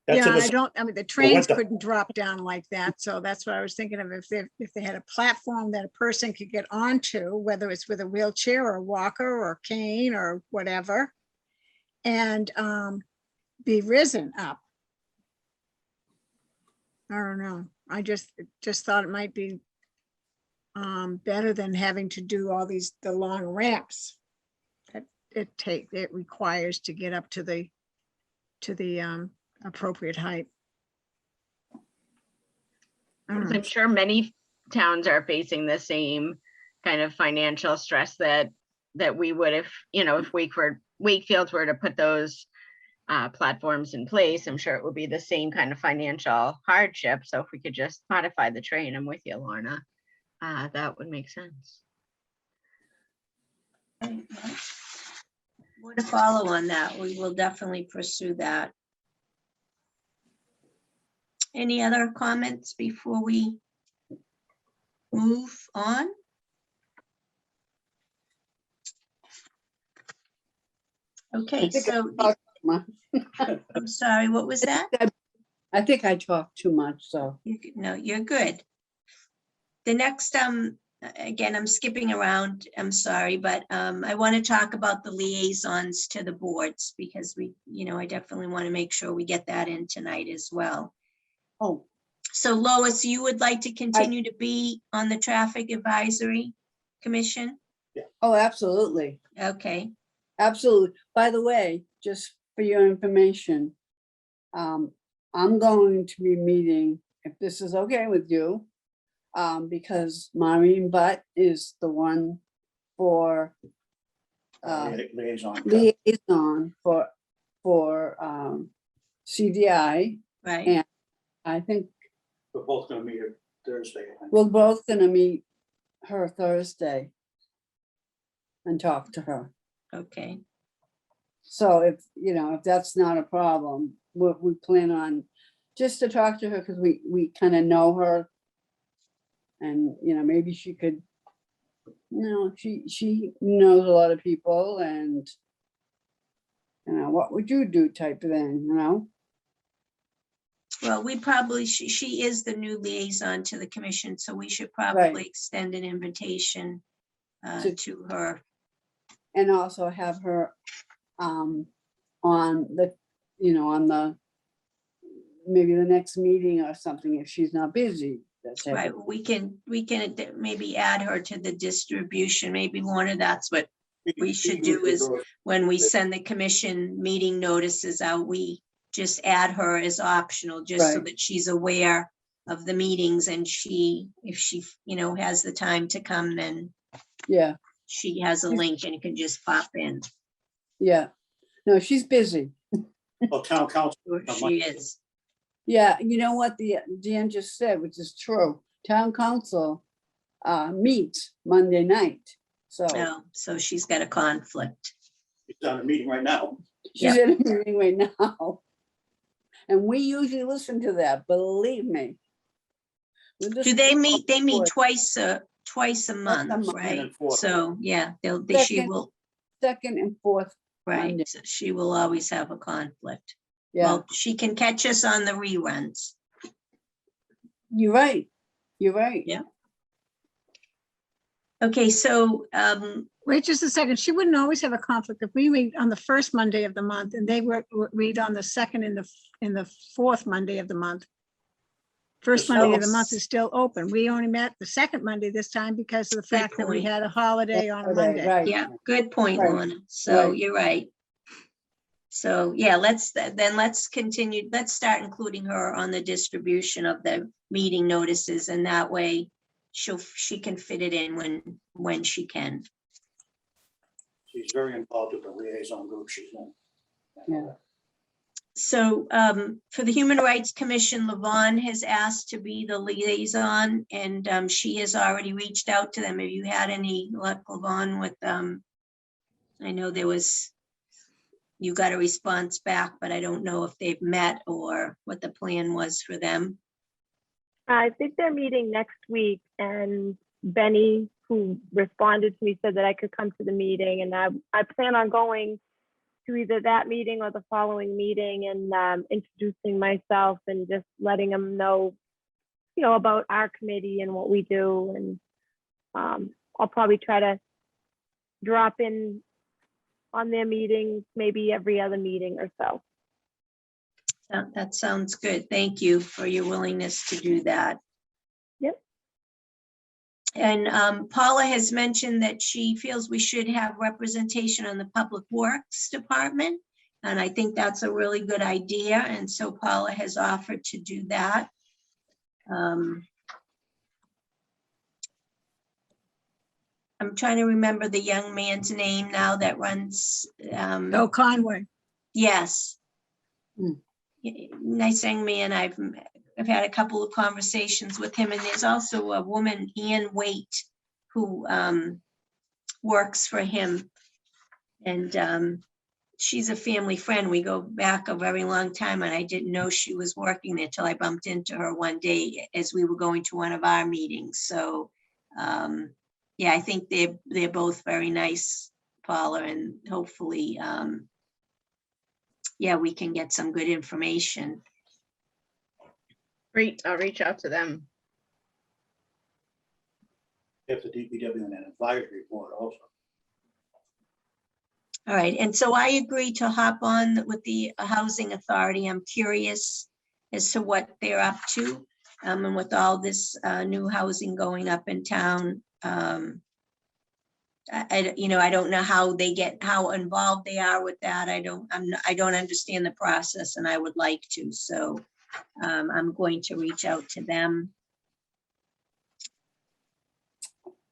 S4: That's
S3: Yeah,
S4: in
S3: I mean, the trains
S4: winter.
S3: couldn't drop down like that. So that's what I was thinking of. If they had a platform that a person could get onto, whether it's with a wheelchair or a walker or a cane or whatever, and be risen up. I don't know. I just thought it might be better than having to do all the long ramps that it requires to get up to the appropriate height. I don't know.
S6: I'm sure many towns are facing the same kind of financial stress that we would if Wakefield were to put those platforms in place. I'm sure it would be the same kind of financial hardship. So if we could just modify the train, I'm with you, Lorna. That would make sense.
S1: More to follow on that. We will definitely pursue that. Any other comments before we move on? Okay, so, I'm sorry, what was that?
S7: I think I talked too much, so.
S1: No, you're good. The next, again, I'm skipping around, I'm sorry, but I want to talk about the liaisons to the boards because I definitely want to make sure we get that in tonight as well.
S7: Oh,
S1: So Lois, you would like to continue to be on the Traffic Advisory Commission?
S7: oh, absolutely.
S1: Okay,
S7: Absolutely. By the way, just for your information, I'm going to be meeting, if this is okay with you, because Maureen Butt is the one for
S4: Liaison.
S7: liaison for CDI.
S1: right.
S7: And I think
S4: We're both gonna meet here Thursday. I think.
S7: we're both gonna meet her Thursday. and talk to her.
S1: Okay,
S7: So if, you know, if that's not a problem, we plan on just to talk to her because we kind of know her. And, you know, maybe she could, you know, she knows a lot of people and, you know, what would you do type of thing, you know?
S1: well, we probably, she is the new liaison to the commission, so we should probably extend an invitation to her.
S7: And also have her on the, you know, on the, maybe the next meeting or something if she's not busy. that type of
S1: Right, we can maybe add her to the distribution, maybe Lorna, that's what we should do is when we send the commission meeting notices out, we just add her as optional, just so
S7: Right.
S1: that she's aware of the meetings and if she, you know, has the time to come, then
S7: Yeah,
S1: she has a link and can just pop in.
S7: yeah. No, she's busy.
S4: Well, town council.
S1: She is.
S7: Yeah, you know what Dan just said, which is true. Town council meets Monday night. So
S1: Oh, so she's got a conflict.
S4: She's on a meeting right now.
S7: she's in a meeting right now. And we usually listen to that, believe me.
S1: Do they meet? They meet
S7: Fourth.
S1: twice a month,
S7: month.
S1: right?
S4: And fourth.
S1: So, yeah, she
S7: Second.
S1: will,
S7: Second and fourth,
S1: right,
S7: Monday.
S1: so she will always have a conflict.
S7: yeah,
S1: Well, she can catch us on the reruns.
S7: you're right. You're right.
S1: Yeah. Okay, so,
S3: Wait just a second. She wouldn't always have a conflict if we meet on the first Monday of the month and they read on the second and the fourth Monday of the month. First
S4: Yes.
S3: Monday of the month is still open. We only met the second Monday this time because of the
S1: Good
S3: fact that we
S1: point.
S3: had a holiday on a
S7: Okay,
S3: Monday.
S7: Right.
S1: yeah, good point,
S7: Right,
S1: Lorna. So
S7: right.
S1: you're right. So, yeah, let's continue, let's start including her on the distribution of the meeting notices, and that way she can fit it in when she can.
S4: She's very involved with the liaison group she's in.
S7: Yeah.
S1: So for the Human Rights Commission, Levon has asked to be the liaison, and she has already reached out to them. Have you had any luck, Levon, with I know you got a response back, but I don't know if they've met or what the plan was for them.
S2: I think they're meeting next week, and Benny, who responded to me, said that I could come to the meeting, and I plan on going to either that meeting or the following meeting and introducing myself and just letting them know, you know, about our committee and what we do. And I'll probably try to drop in on their meetings, maybe every other meeting or so.
S1: That sounds good. Thank you for your willingness to do that.
S2: Yep.
S1: And Paula has mentioned that she feels we should have representation on the Public Works Department. And I think that's a really good idea. And so Paula has offered to do that. I'm trying to remember the young man's name now that runs.
S3: Oh, Conway.
S1: Yes.
S7: Hmm.
S1: Nice young man. I've had a couple of conversations with him, and there's also a woman, Ann Waite, who works for him. And she's a family friend. We go back a very long time, and I didn't know she was working there till I bumped into her one day as we were going to one of our meetings. So yeah, I think they're both very nice, Paula, and hopefully yeah, we can get some good information.
S6: Great, I'll reach out to them.
S4: If the DPW and an advisory board also.
S1: All right, and so I agree to hop on with the Housing Authority. I'm curious as to what they're up to, and with all this new housing going up in town. You know, I don't know how involved they are with that. I don't understand the process, and I would like to. So I'm going to reach out to them.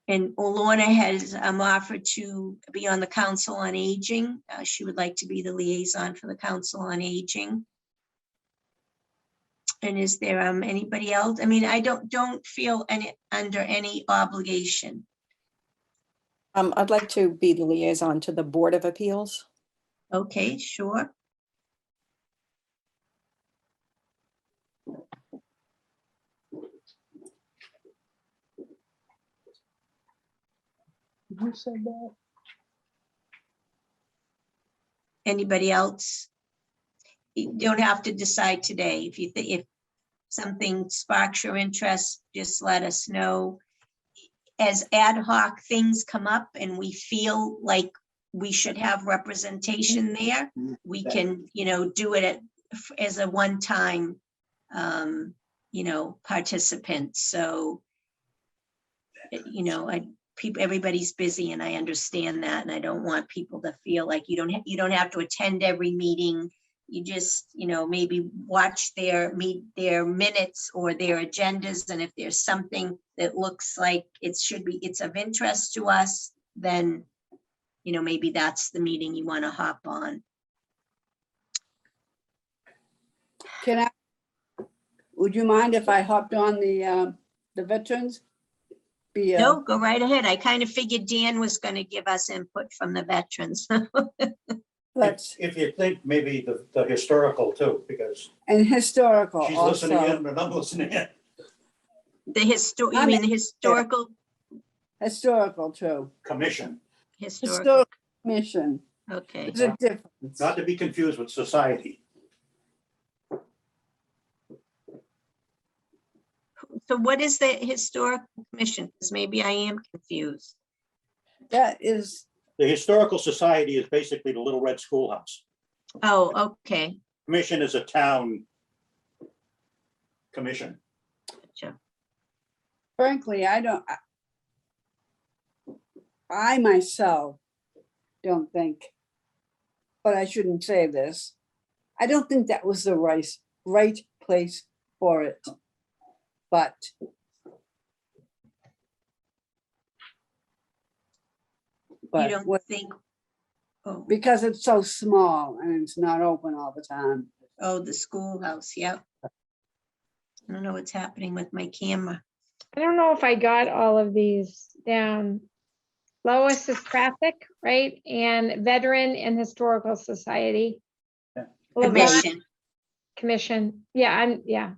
S1: And Lorna has offered to be on the Council on Aging. She would like to be the liaison for the Council on Aging. And is there anybody else? I mean, I don't feel under any obligation.
S5: I'd like to be the liaison to the Board of Appeals.
S1: Okay, sure.
S7: Who said that?
S1: Anybody else? You don't have to decide today. If you think, if something sparks your interest, just let us know. As ad hoc things come up and we feel like we should have representation there, we can, do it as a one-time, participant. So, everybody's busy and I understand that. And I don't want people to feel like you don't have to attend every meeting. You just, maybe watch their minutes or their agendas. And if there's something that looks like it's of interest to us, then, maybe that's the meeting you want to hop on.
S7: Would you mind if I hopped on the veterans?
S1: No, go right ahead. I kind of figured Dan was going to give us input from the veterans.
S4: If you think maybe the historical too, because
S7: And historical
S4: she's listening
S7: also.
S4: in and I'm listening in.
S1: You mean the historical?
S7: Historical too.
S4: Commission,
S7: Historical commission.
S1: Okay.
S7: There's a difference.
S4: not to be confused with society.
S1: So what is the historical commission? Because maybe I am confused.
S7: That is,
S4: The Historical Society is basically the Little Red Schoolhouse.
S1: Oh, okay.
S4: Commission is a town commission.
S1: Gotcha.
S7: frankly, I myself don't think, but I shouldn't say this. I don't think that was the right place for it. But
S1: You don't think, oh,
S7: because it's so small and it's not open all the time.
S1: the schoolhouse, yep. I don't know what's happening with my camera.
S8: I don't know if I got all of these down. Lois is traffic, right? And veteran and historical society.
S4: Yeah.
S1: Commission.
S8: Commission. Yeah, yeah.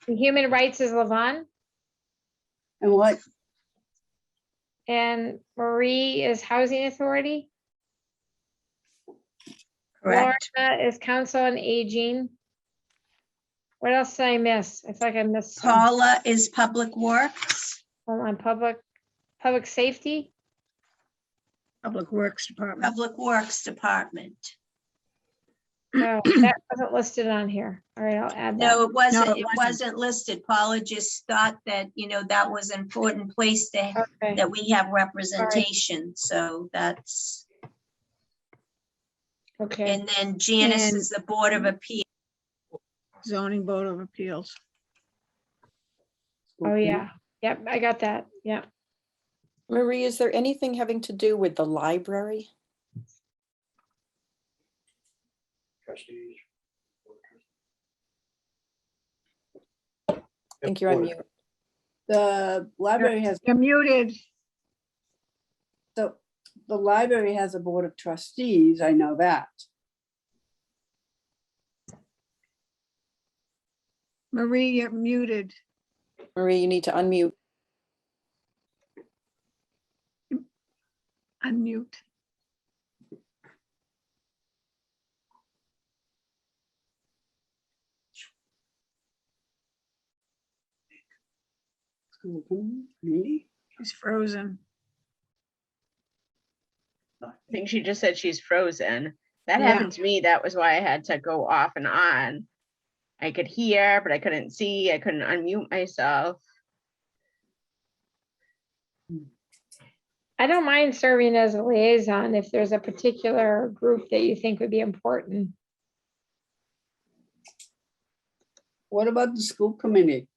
S8: And human rights is Levon.
S7: And what,
S8: And Marie is housing authority.
S1: Correct.
S8: Laura is council on aging. What else did I miss? I feel like I missed some.
S1: Paula is public works.
S8: Hold on, public safety.
S3: Public Works Department.
S1: Public Works Department.
S8: No, that wasn't listed on here. All right, I'll add that.
S1: No, it wasn't.
S3: No, it
S1: It
S3: wasn't.
S1: wasn't listed. Paula just thought that, that was an important place
S8: Okay,
S1: that we have representation. So that's,
S8: okay.
S1: and then Janice
S3: And-
S1: is the Board of Appeals.
S3: Zoning Board of Appeals.
S8: Oh, yeah. Yep, I got that. Yeah.
S5: Marie, is there anything having to do with the library?
S4: Trustees.
S5: I think you're on mute.
S7: the library has,
S3: You're muted.
S7: so the library has a board of trustees, I know that.
S3: Marie, you're muted.
S5: Marie, you need to unmute.
S3: Unmute.
S7: Me?
S3: She's frozen.
S6: I think she just said she's frozen. That
S3: Yeah.
S6: happened to me. That was why I had to go off and on. I could hear, but I couldn't see. I couldn't unmute myself.
S8: I don't mind serving as a liaison if there's a particular group that you think would be important.
S7: What about the school committee?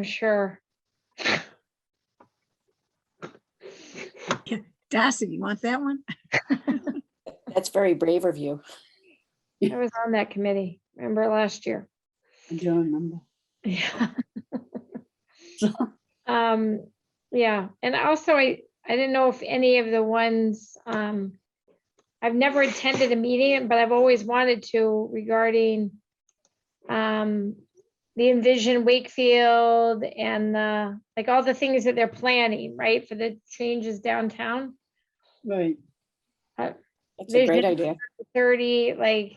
S8: Sure.
S3: Darcy, you want that one?
S5: That's very brave of you.
S8: I was on that committee, remember last year?
S7: I don't remember.
S8: Yeah. Yeah, and also I didn't know if any of the ones, I've never attended a meeting, but I've always wanted to regarding the Envision Wakefield and the, like all the things that they're planning, right, for the changes downtown.
S7: Right.
S5: That's a great
S8: Vision
S5: idea.
S8: 30, like,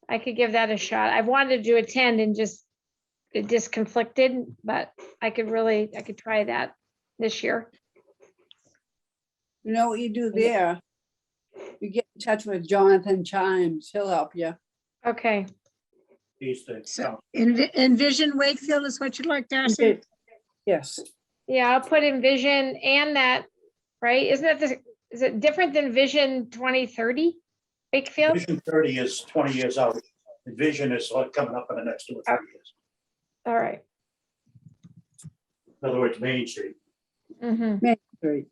S8: I could give that a shot. I've wanted to attend and just it just conflicted, but I could try that this year.
S7: You know what you do there? You get in touch with Jonathan Chimes. He'll help you.
S8: Okay,
S4: These things.
S3: So Envision Wakefield is what you'd like, Darcy?
S7: Yes.
S8: yeah, I'll put in Vision and that, right? Isn't that the, is it different than Vision 2030? Wakefield?
S4: Vision 30 is 20 years out. The vision is like coming up in the next 2 or 3 years.
S8: All right.
S4: In other words, Main Street.
S8: Mhm.
S7: Right.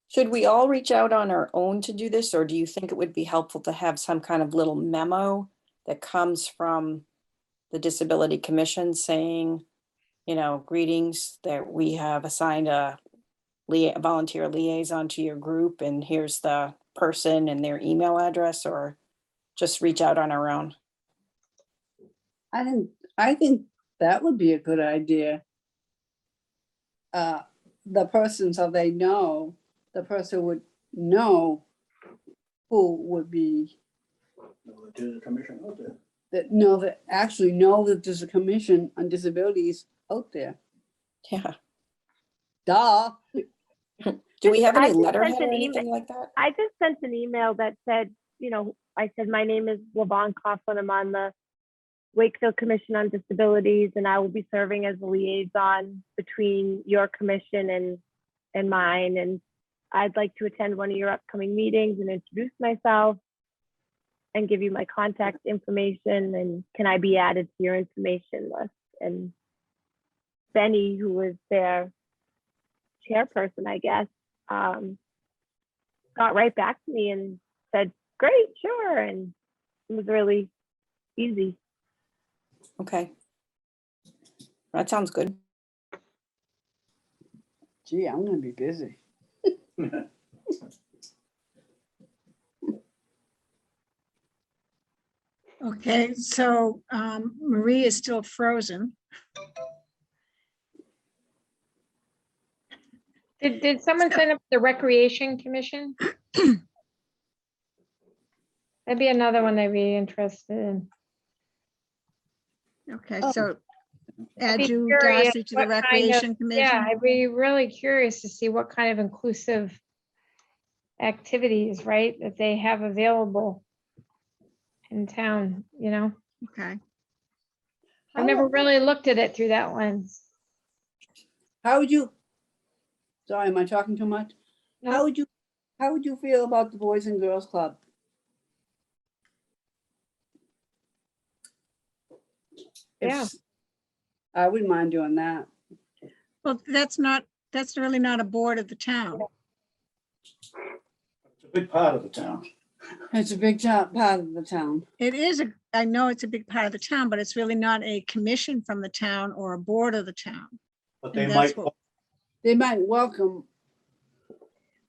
S5: Should we all reach out on our own to do this, or do you think it would be helpful to have some kind of little memo that comes from the Disability Commission saying, you know, greetings, that we have assigned a volunteer liaison to your group, and here's the person and their email address, or just reach out on our own?
S7: I think that would be a good idea. The person, so they know, the person would know who would be,
S4: To the commission out there.
S7: that actually know that there's a commission on disabilities out there.
S5: Yeah.
S7: Duh.
S5: Do we have
S2: I
S5: any
S2: just
S5: letterhead
S2: sent
S5: or
S2: an
S5: anything like that?
S2: I just sent an email that said, you know, I said, my name is Lavon Coughlin. I'm on the Wakefield Commission on Disabilities, and I will be serving as a liaison between your commission and mine. And I'd like to attend one of your upcoming meetings and introduce myself and give you my contact information. And can I be added to your information list? And Benny, who was their chairperson, I guess, got right back to me and said, great, sure. And it was really easy.
S5: Okay. That sounds good.
S7: Gee, I'm gonna be busy.
S3: Okay, so Marie is still frozen.
S8: Did someone sign up the Recreation Commission? That'd be another one I'd be interested in.
S3: Okay,
S7: Oh.
S3: so
S8: I'd
S3: add
S8: be
S3: you,
S8: curious
S3: Darcy, to the
S8: what kind of-
S3: Recreation
S8: Yeah,
S3: Commission.
S8: I'd be really curious to see what kind of inclusive activities, right, that they have available in town, you know?
S3: Okay,
S8: I've never really looked at it through that lens.
S7: How would you, sorry, am I talking too much?
S8: No?
S7: How would you feel about the Boys and Girls Club?
S8: Yeah.
S7: If- I wouldn't mind doing that.
S3: well, that's really not a board of the town.
S4: It's a big part of the town.
S7: It's a big part of the town.
S3: It is, I know it's a big part of the town, but it's really not a commission from the town or a board of the town.
S4: But they
S3: And
S4: might,
S3: that's what-
S7: They might welcome,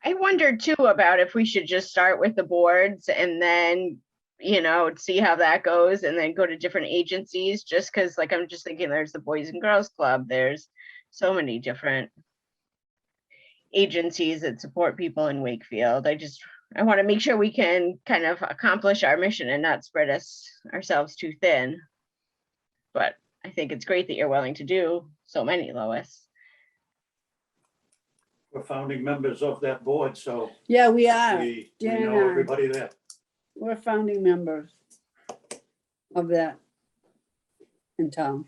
S6: I wondered too about if we should just start with the boards and then, you know, see how that goes and then go to different agencies, just because like, I'm just thinking there's the Boys and Girls Club, there's so many different agencies that support people in Wakefield. I want to make sure we can kind of accomplish our mission and not spread ourselves too thin. But I think it's great that you're willing to do so many, Lois.
S4: we're founding members of that board, so
S7: yeah, we are.
S4: we
S7: Jan
S4: know
S7: and I.
S4: everybody there.
S7: We're founding members of that in town.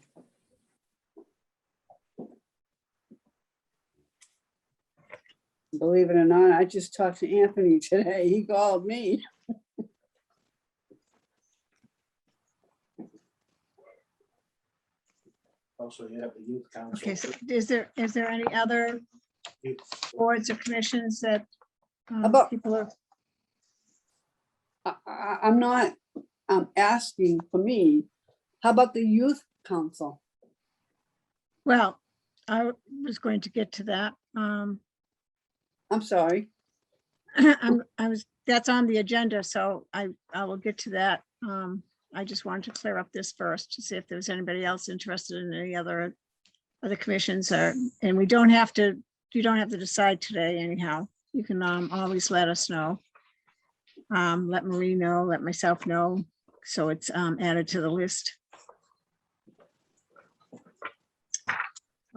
S7: Believe it or not, I just talked to Anthony today. He called me.
S4: Also, you have the youth council.
S3: Okay, so is there any other
S4: Youth-
S3: boards or commissions that
S7: About-
S3: people are,
S7: I'm not, I'm asking for me. How about the youth council?
S3: well, I was going to get to that.
S7: I'm sorry.
S3: That's on the agenda, so I will get to that. I just wanted to clear up this first to see if there was anybody else interested in any other commissions and you don't have to decide today anyhow. You can always let us know. Let Marie know, let myself know, so it's added to the list.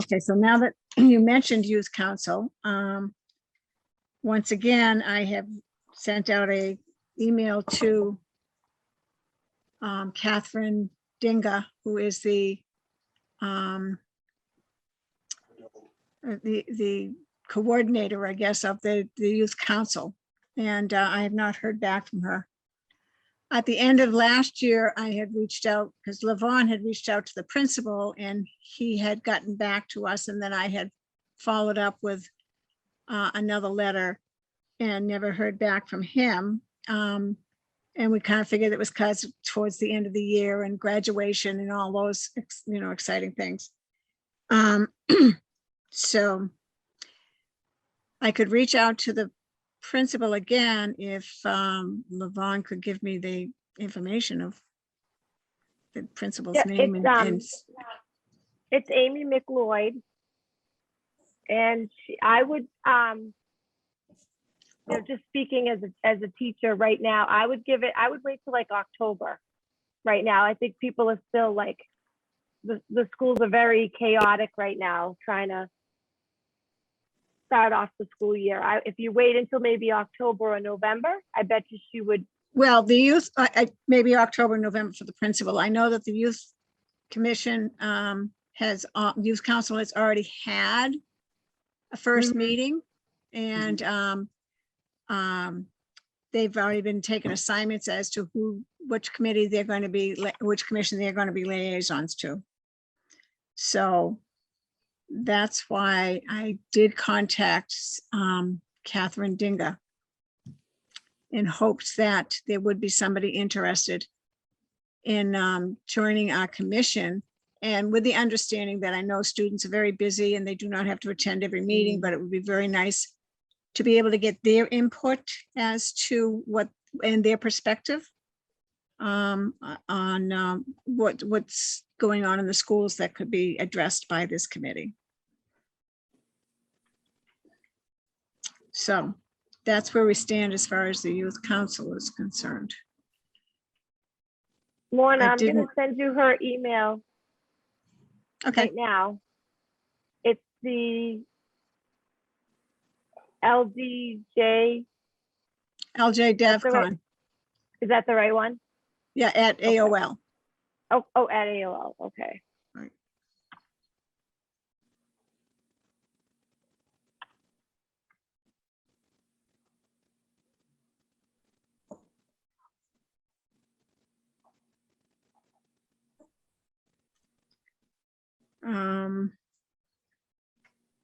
S3: Okay, so now that you mentioned youth council, once again, I have sent out a email to Catherine Dinga, who is the coordinator, I guess, of the youth council. And I have not heard back from her. At the end of last year, I had reached out because Levon had reached out to the principal and he had gotten back to us. And then I had followed up with another letter and never heard back from him. And we kind of figured it was because towards the end of the year and graduation and all those, exciting things. So I could reach out to the principal again if Levon could give me the information of the principal's
S2: Yeah,
S3: name.
S2: It's Amy McLeod. And I would, just speaking as a teacher right now, I would wait till like October. Right now, I think people are still like, the schools are very chaotic right now, trying to start off the school year. If you wait until maybe October or November, I bet you she would.
S3: Well, the youth, maybe October, November for the principal. I know that the youth commission youth council has already had a first meeting, and they've already been taking assignments as to which committee they're going to be, which commission they're going to be liaisons to. So that's why I did contact Catherine Dinga in hopes that there would be somebody interested in joining our commission, and with the understanding that I know students are very busy and they do not have to attend every meeting, but it would be very nice to be able to get their input as to what and their perspective on what's going on in the schools that could be addressed by this committee. So that's where we stand as far as the youth council is concerned.
S2: Lorna,
S3: I
S2: I'm going to
S3: didn't-
S2: send you her email
S3: Okay,
S2: right now. It's the LDJ.
S3: LJ
S2: That's the right-
S3: DevCon,
S2: Is that the right one?
S3: yeah, at
S2: Okay.
S3: AOL.
S2: Oh, at AOL. Okay.
S3: Right.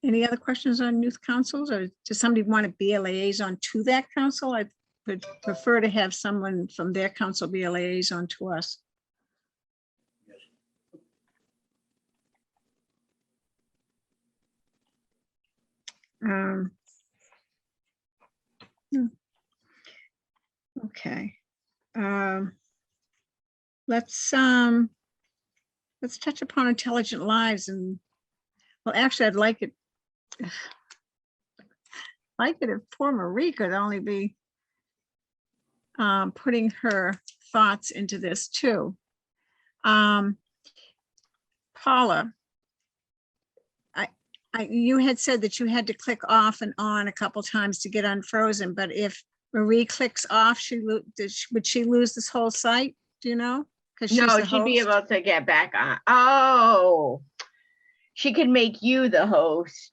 S3: Any other questions on youth councils, or does somebody want to be a liaison to that council? I would prefer to have someone from their council be a liaison to us. Okay. Let's touch upon intelligent lives, and well, actually, I'd like it if poor Marie could only be putting her thoughts into this too. Paula, you had said that you had to click off and on a couple times to get unfrozen, but if Marie clicks off, would she lose this whole site? Do you know? Because
S6: No, she'd be able to get back on. Oh, she could make you the host,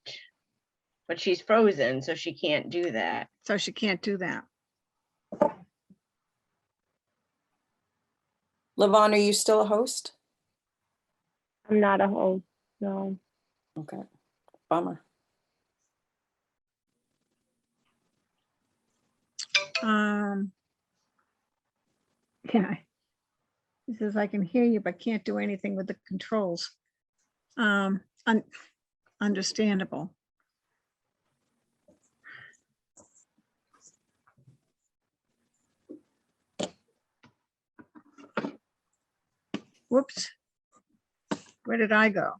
S6: but she's frozen, so she can't do that.
S3: So she can't do that.
S5: Levon, are you still a host?
S2: I'm not a host. No.
S5: Okay, bummer.
S3: Yeah. He says, I can hear you, but can't do anything with the controls. understandable. Whoops. Where did I go?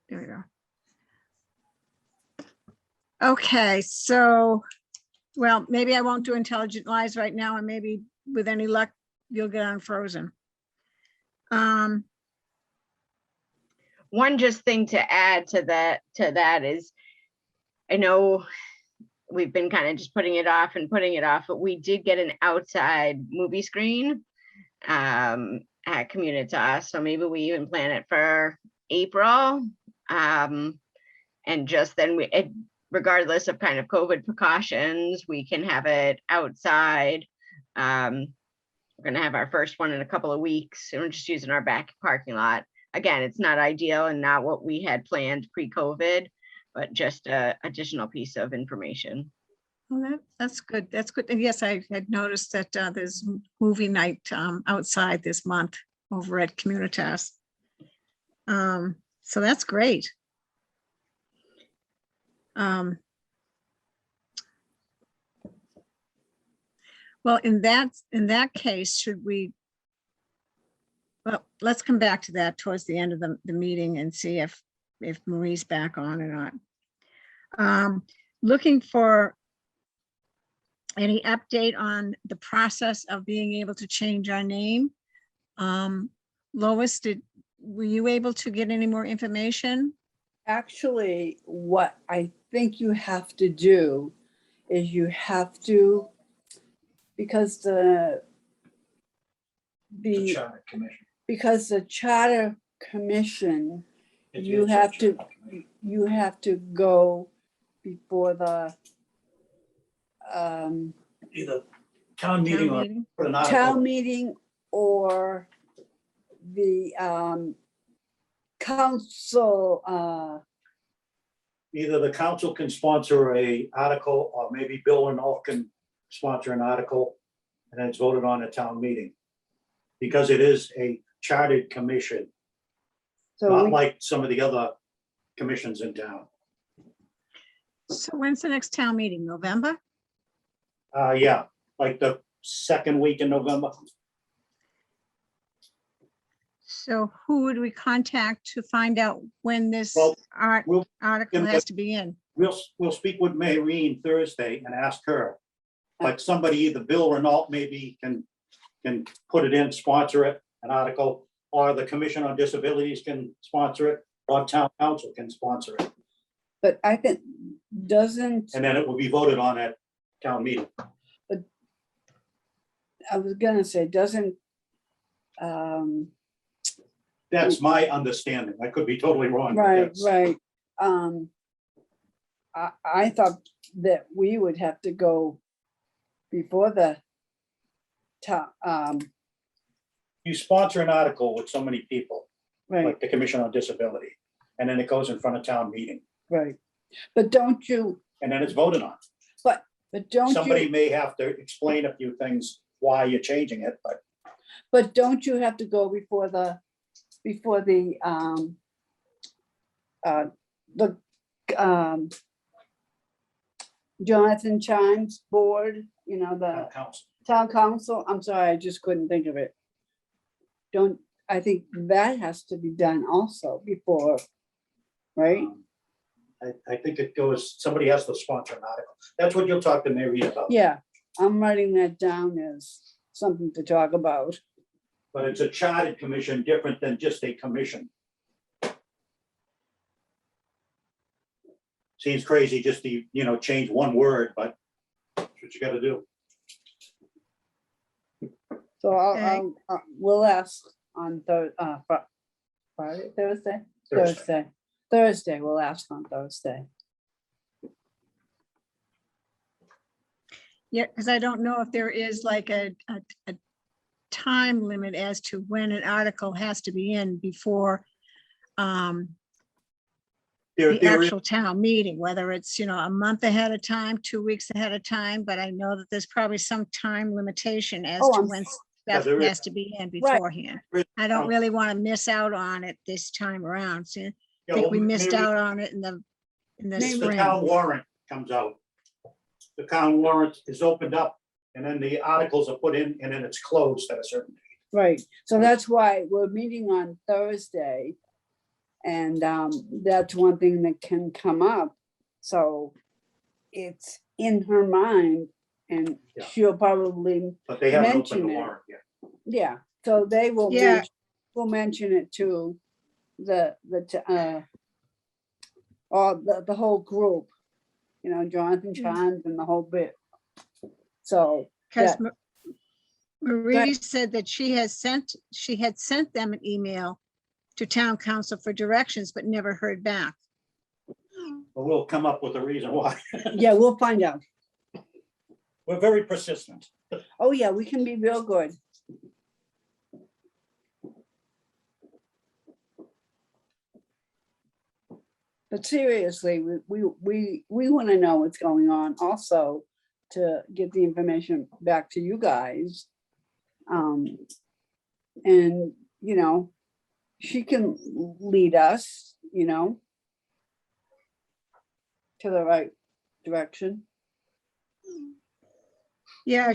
S3: There we go. Okay, so, well, maybe I won't do intelligent lies right now, and maybe with any luck, you'll get unfrozen.
S6: One just thing to add to that is, I know we've been kind of just putting it off, but we did get an outside movie screen at Communitas, so maybe we even plan it for April. And just then regardless of kind of COVID precautions, we can have it outside. We're gonna have our first one in a couple of weeks, and we're just using our back parking lot. Again, it's not ideal and not what we had planned pre-COVID, but just a additional piece of information.
S3: Well, that's good. That's good. And yes, I had noticed that there's movie night outside this month over at Communitas. So that's great. Well, in that case, should we? Well, let's come back to that towards the end of the meeting and see if Marie's back on or not. Looking for any update on the process of being able to change our name. Lois, were you able to get any more information?
S7: Actually, what I think you have to do is you have to, because the
S4: Charter Commission.
S7: because the charter commission, you have to go before the
S4: Either town meeting or
S3: meeting?
S4: put an
S7: town
S4: article.
S7: meeting or the council.
S4: Either the council can sponsor a article, or maybe Bill and all can sponsor an article, and then it's voted on at town meeting. Because it is a chartered commission,
S7: So
S4: not
S7: we-
S4: like some of the other commissions in town.
S3: So when's the next town meeting? November?
S4: Yeah, like the second week in November.
S3: So who would we contact to find out when this
S4: Well, we'll-
S3: article has to be in?
S4: We'll speak with Maureen Thursday and ask her. But somebody, either Bill or Renault, maybe can put it in, sponsor it, an article, or the Commission on Disabilities can sponsor it, or town council can sponsor it.
S7: But I think, doesn't,
S4: And then it will be voted on at town meeting.
S7: I was gonna say, doesn't,
S4: That's my understanding. I could be totally wrong. but
S7: right,
S4: that's-
S7: right. I thought that we would have to go before the town,
S4: You sponsor an article with so many people,
S7: right,
S4: like the Commission on Disability, and then it goes in front of town meeting,
S7: right. But don't you,
S4: and then it's voted on.
S7: but don't
S4: Somebody
S7: you,
S4: may have to explain a few things, why you're changing it, but
S7: don't you have to go before the Jonathan Chimes board, you know, the
S4: town council.
S7: town council? I'm sorry, I just couldn't think of it. I think that has to be done also before, right?
S4: I think it goes, somebody has to sponsor an article. That's what you'll talk to Mary about.
S7: Yeah, I'm writing that down as something to talk about.
S4: But it's a chartered commission, different than just a commission. Seems crazy just to, change one word, but that's what you gotta do.
S7: So
S3: Okay.
S7: we'll ask on Friday, Thursday, we'll ask on Thursday.
S3: Yeah, because I don't know if there is like a time limit as to when an article has to be in before the
S4: There is,
S3: actual town meeting, whether it's, a month ahead of time, 2 weeks ahead of time, but I know that there's probably some time limitation as
S7: Oh,
S3: to
S7: I'm
S3: when
S4: Yeah,
S3: stuff
S4: there is.
S3: has to be in beforehand. I don't really want to miss out on it this time around. So
S4: Yeah,
S3: think
S4: well,
S3: we missed
S4: maybe-
S3: out on it in the
S4: If the
S3: spring.
S4: town warrant comes out, the town warrant is opened up and then the articles are put in and then it's closed at a certain date.
S7: Right, so that's why we're meeting on Thursday. And that's one thing that can come up. So it's in her mind and
S4: Yeah.
S7: she'll probably,
S4: But they haven't opened the
S7: Mention it.
S4: warrant yet.
S7: yeah, so they will.
S3: Yeah.
S7: We'll mention it to all the whole group, you know, Jonathan Chines and the whole bit. So,
S3: Because
S7: yeah.
S3: Marie said that she had sent them an email to town council for directions, but never heard back.
S4: But we'll come up with a reason why.
S7: yeah, we'll find out.
S4: We're very persistent.
S7: Oh, yeah, we can be real good. But seriously, we want to know what's going on also to get the information back to you guys. And, you know, she can lead us, you know, to the right direction.
S3: Yeah,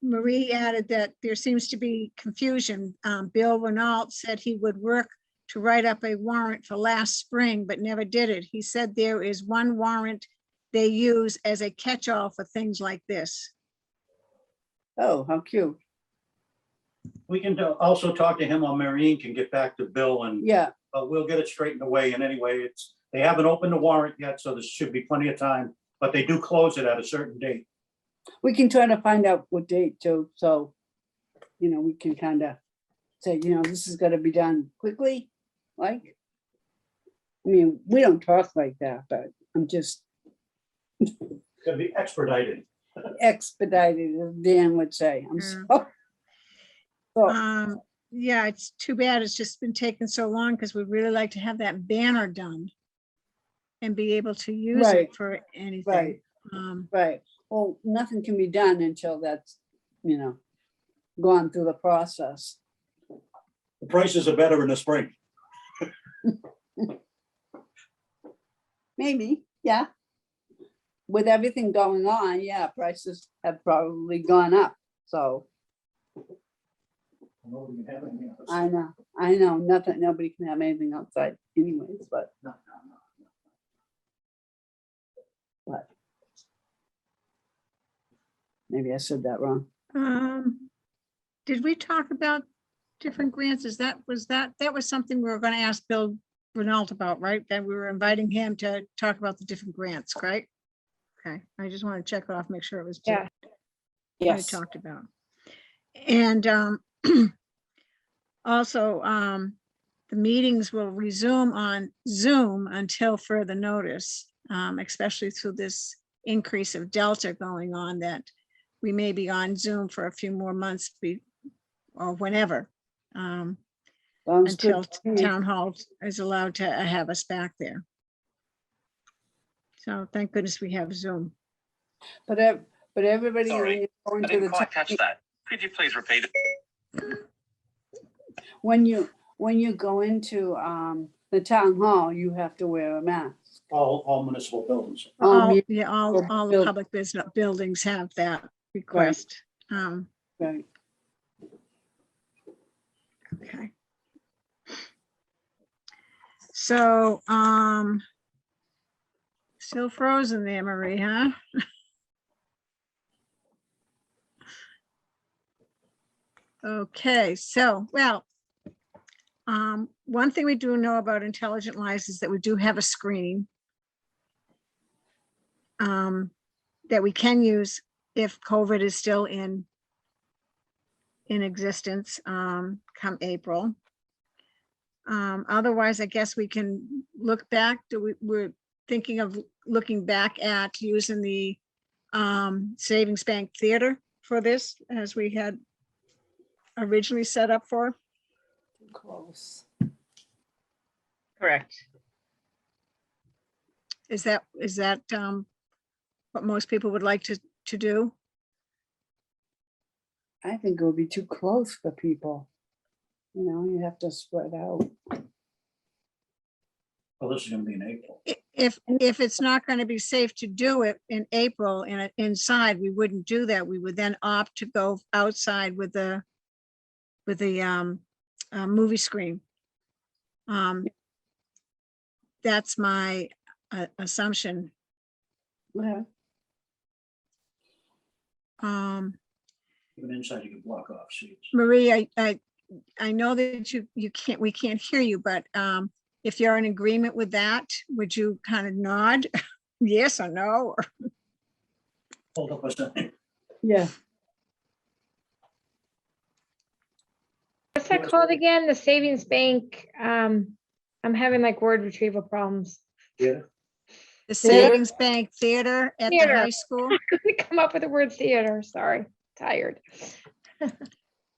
S3: Marie added that there seems to be confusion. Bill Renault said he would work to write up a warrant for last spring, but never did it. He said there is one warrant they use as a catch-all for things like this.
S7: Oh, how cute.
S4: We can also talk to him, or Marion can get back to Bill and
S7: Yeah,
S4: we'll get it straightened away. And anyway, they haven't opened the warrant yet, so there should be plenty of time, but they do close it at a certain date.
S7: we can try to find out what date too, so, you know, we can kind of say, you know, this is gonna be done quickly, like. I mean, we don't talk like that, but I'm just
S4: Gonna be expedited.
S7: expedited, as Dan would say. I'm
S3: Mm.
S7: so. So,
S3: Yeah, it's too bad it's just been taking so long because we'd really like to have that banner done and be able to use
S7: Right,
S3: it for anything.
S7: right,
S3: Um,
S7: right. Well, nothing can be done until that's, you know, gone through the process.
S4: The prices are better in the spring.
S7: Maybe, yeah. With everything going on, yeah, prices have probably gone up, so I know, nothing, nobody can have anything outside anyways, but. But. Maybe I said that wrong.
S3: Did we talk about different grants? That was something we were gonna ask Bill Renault about, right? That we were inviting him to talk about the different grants, right? Okay, I just want to check it off, make sure it was.
S8: Yeah.
S3: what we
S5: Yes.
S3: talked about. And also, the meetings will resume on Zoom until further notice, especially through this increase of Delta going on, that we may be on Zoom for a few more months or whenever,
S7: Sounds good
S3: until
S7: to me.
S3: town hall is allowed to have us back there. So thank goodness we have Zoom.
S7: But everybody. when
S9: Sorry,
S7: you go
S9: I
S7: into
S9: didn't
S7: the
S9: quite
S7: town-
S9: catch that. Could you please repeat it?
S7: When you go into the town hall, you have to wear a mask.
S4: All municipal buildings.
S7: Yeah,
S3: Yeah,
S7: or
S3: all the
S7: build-
S3: public buildings have that request.
S7: Right.
S3: Okay. So, still frozen there, Marie, huh? Okay, so, well, one thing we do know about Intelligent Lies is that we do have a screen that we can use if COVID is still in existence come April. Otherwise, I guess we can look back. We're thinking of looking back at using the Savings Bank Theater for this, as we had originally set up for.
S7: Close.
S6: Correct.
S3: Is that what most people would like to do?
S7: I think it would be too close for people. You know, you have to spread out.
S4: Well, this is gonna be in April.
S3: If it's not going to be safe to do it in April and inside, we wouldn't do that. We would then opt to go outside with the movie screen. That's my assumption.
S7: Yeah.
S4: Even inside, you can block off seats.
S3: Marie, I know that we can't hear you, but if you're in agreement with that, would you kind of nod? Yes or no? Or-
S4: Hold up a second.
S7: Yeah.
S8: What's that called again? The savings bank. I'm having like word retrieval problems.
S4: Yeah.
S3: The Savings Bank Theater at the
S8: Theater.
S3: high school?
S8: Couldn't come up with the word theater, sorry, tired.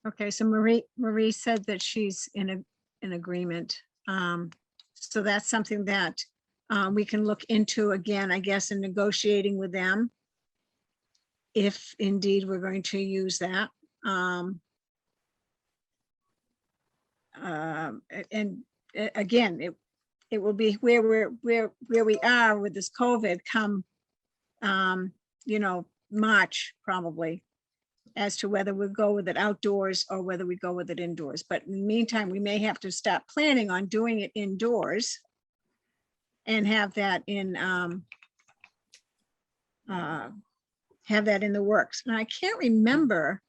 S3: Okay, so Marie said that she's in agreement. So that's something that we can look into again, I guess, in negotiating with them. If indeed we're going to use that. And again, it will be where we are with this COVID come, March probably, as to whether we go with it outdoors or whether we go with it indoors. But in the meantime, we may have to start planning on doing it indoors and have that in the works. And I can't remember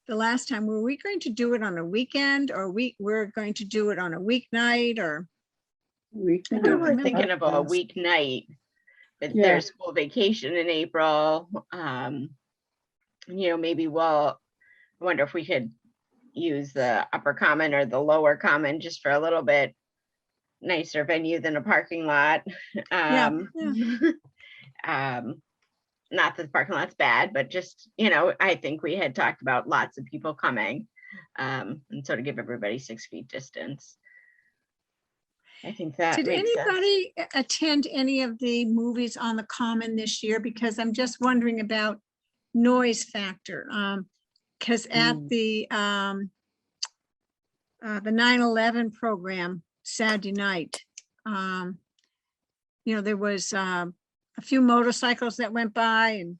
S3: the last time, were we going to do it on a weekend or we're going to do it on a weeknight or?
S7: We
S3: I
S6: We
S3: don't
S6: were
S3: remember.
S6: thinking about a weeknight, but
S7: Yeah.
S6: there's school vacation in April. Maybe I wonder if we could use the upper common or the lower common just for a little bit nicer venue than a parking lot.
S3: Yeah,
S6: Not that the parking lot's bad, but just, I think we had talked about lots of people coming. And so to give everybody 6 feet distance. I think that
S3: Did
S6: makes sense.
S3: anybody attend any of the movies on the Common this year? Because I'm just wondering about noise factor. Because at the 9/11 program Saturday night, there was a few motorcycles that went by and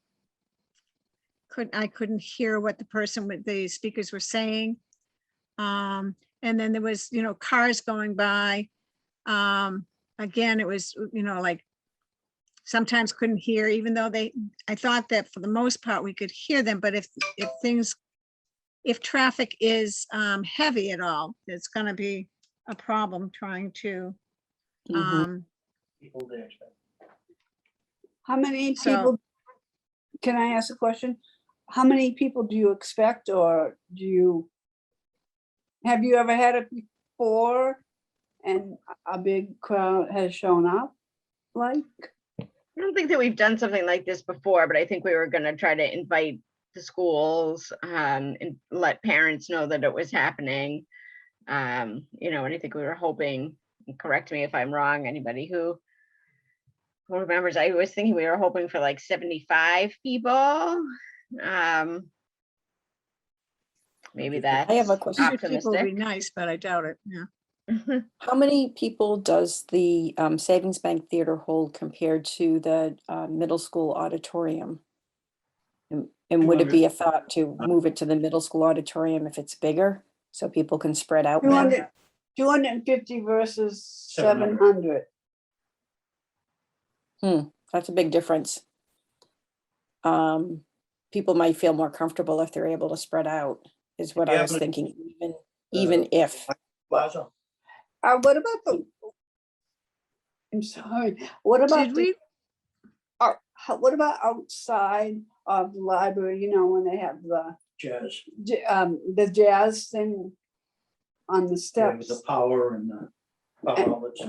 S3: I couldn't hear what the speakers were saying. And then there was, cars going by. Again, it was, like sometimes couldn't hear, even though I thought that for the most part we could hear them, but if traffic is heavy at all, it's gonna be a problem trying to.
S4: People there.
S7: How many
S3: So-
S7: people, can I ask a question? How many people do you expect, or have you ever had it before and a big crowd has shown up? Like,
S6: I don't think that we've done something like this before, but I think we were going to try to invite the schools and let parents know that it was happening. And I think we were hoping, correct me if I'm wrong, anybody who remembers, I was thinking we were hoping for like 75 people. Maybe that's
S5: I have a question.
S3: 100 people would be
S6: optimistic.
S3: nice, but I doubt it, yeah.
S5: How many people does the Savings Bank Theater hold compared to the middle school auditorium? And would it be a thought to move it to the middle school auditorium if it's bigger, so people can spread out more?
S7: 250 versus
S4: 700.
S7: 700.
S5: That's a big difference. People might feel more comfortable if they're able to spread out, is what I was thinking, even if.
S4: Plaza.
S7: What about I'm sorry, what about
S3: Did we,
S7: what about outside of the library, when they have
S4: Jazz.
S7: the jazz thing on the
S4: With
S7: steps?
S4: the power and the power outlets.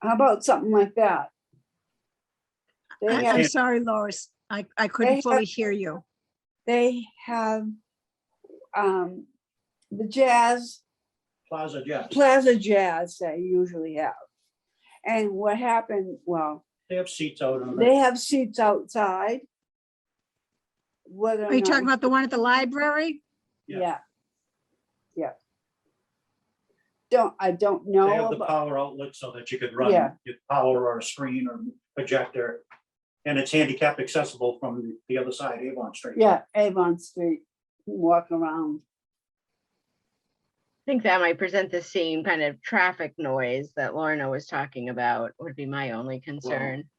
S7: How about something like that? They
S3: I'm
S7: have,
S3: sorry, Lois, I couldn't fully hear you.
S7: they have the jazz,
S4: Plaza Jazz.
S7: Plaza Jazz they usually have. And what happened, well,
S4: They have seats out on
S7: they
S4: the,
S7: have seats outside. Whether or
S3: Are you talking
S7: not-
S3: about the one at the library?
S7: Yeah. I don't
S4: They
S7: know.
S4: have the
S7: about-
S4: power outlet so that you could
S7: Oh, Yeah.
S4: run your power or a screen or projector. And it's handicap accessible from the other side, Avon Street.
S7: Yeah, Avon Street, walk around.
S6: I think that might present the same kind of traffic noise that Lorna was talking about, would be my only concern.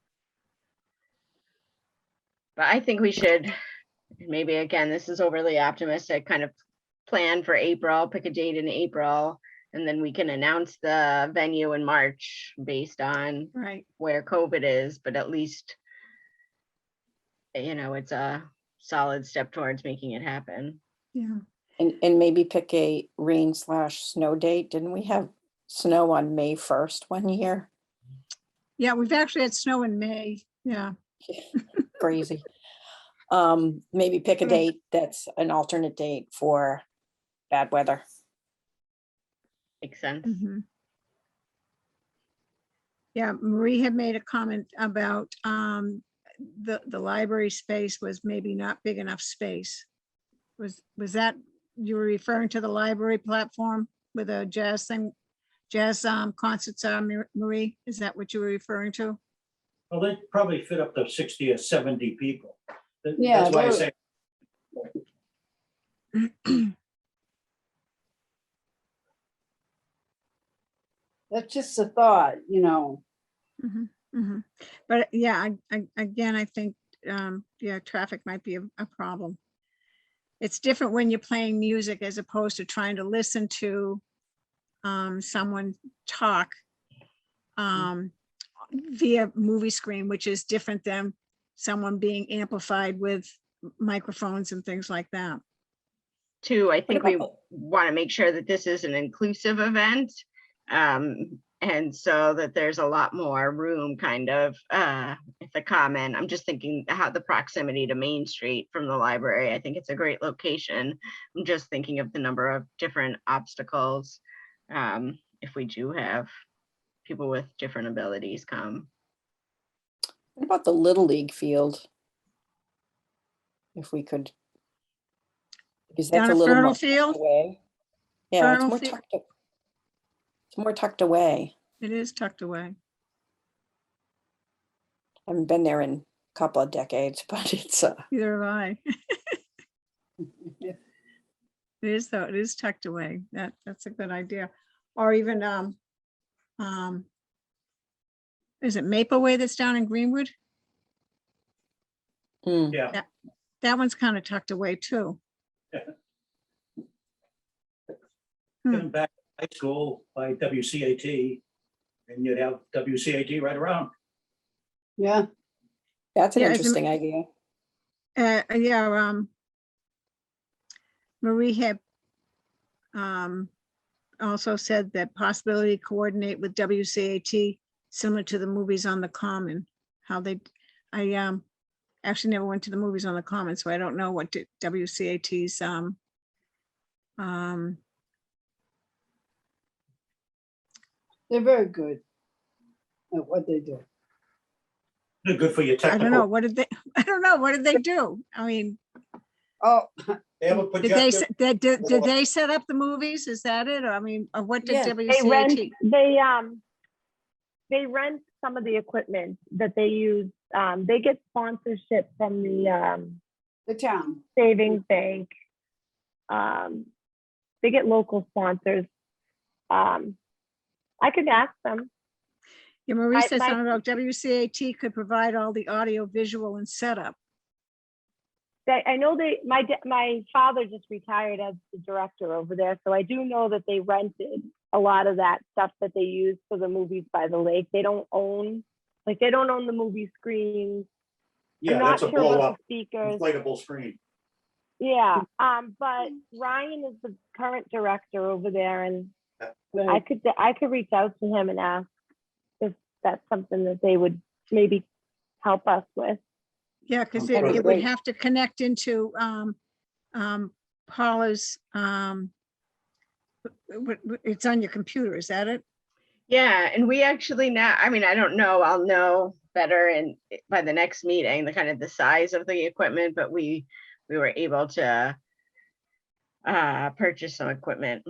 S6: But I think we should, maybe again, this is overly optimistic, kind of plan for April, pick a date in April, and then we can announce the venue in March based on
S3: Right.
S6: where COVID is, but at least, you know, it's a solid step towards making it happen.
S3: Yeah.
S5: And maybe pick a rain/snow date. Didn't we have snow on May 1st one year?
S3: Yeah, we've actually had snow in May. Yeah.
S5: Crazy. Maybe pick a date that's an alternate date for bad weather.
S6: Makes sense.
S3: Mhm. Yeah, Marie had made a comment about the library space was maybe not big enough space. Was that, you were referring to the library platform with a jazz thing, jazz concerts, Marie? Is that what you were referring to?
S4: Well, they probably fit up to 60 or 70 people.
S7: Yeah,
S4: That's why I
S7: they're-
S4: say,
S7: That's just a thought, you know.
S3: Mhm, mhm. But yeah, again, I think, yeah, traffic might be a problem. It's different when you're playing music as opposed to trying to listen to someone talk via movie screen, which is different than someone being amplified with microphones and things like that.
S6: Two, I think we
S5: about
S6: want to make sure that this is an inclusive event. And so that there's a lot more room kind of at the Common. I'm just thinking how the proximity to Main Street from the library. I think it's a great location. I'm just thinking of the number of different obstacles. If we do have people with different abilities come.
S5: What about the Little League field? If we could. Because that's
S3: Down
S5: a
S3: at
S5: little
S3: Fertile
S5: more tucked
S3: Field?
S5: away. Yeah, it's
S3: Fertile
S5: more
S3: Field?
S5: tucked. It's more tucked away.
S3: It is tucked away.
S5: I haven't been there in a couple of decades, but it's
S3: Either have I. It is though, it is tucked away. That's a good idea. Or even, is it Maple Way that's down in Greenwood?
S5: mm,
S4: yeah,
S3: That one's kind of tucked away too.
S4: getting back to high school by WCAT, and you'd have WCAT right around.
S7: Yeah,
S5: that's an
S3: Yeah, it's
S5: interesting idea.
S3: Yeah, Marie had also said that possibility to coordinate with WCAT similar to the movies on the Common. How they, I actually never went to the movies on the Common, so I don't know what WCAT's
S7: they're very good at what they do.
S4: They're good for your
S3: I don't know,
S4: technical.
S3: what did they, I don't know, what did they do? I mean,
S7: Oh,
S4: They have a
S3: did they,
S4: projector.
S3: did they set up the movies? Is that it? Or I mean, or what did
S5: Yeah.
S2: They rent,
S3: WCAT?
S2: they rent some of the equipment that they use. They get sponsorship from the
S7: the town.
S2: savings bank. They get local sponsors. I could ask them.
S3: Yeah, Marie said
S2: my-
S3: something about WCAT could provide all the audio, visual and setup.
S2: I know my father just retired as the director over there, so I do know that they rented a lot of that stuff that they use for the movies by the lake. They don't own the movie screens.
S4: Yeah,
S2: I'm not
S4: that's a
S2: sure
S4: blow
S2: about
S4: up
S2: the speakers.
S4: inflatable screen.
S2: Yeah, but Ryan is the current director over there, and I
S7: Right.
S2: could reach out to him and ask if that's something that they would maybe help us with.
S3: Yeah, because
S4: That'd be
S3: it would
S5: great.
S3: have to connect into Paula's, it's on your computer, is that it?
S6: Yeah, and we actually now, I mean, I don't know, I'll know better and by the next meeting, the kind of the size of the equipment, but we were able to purchase some equipment.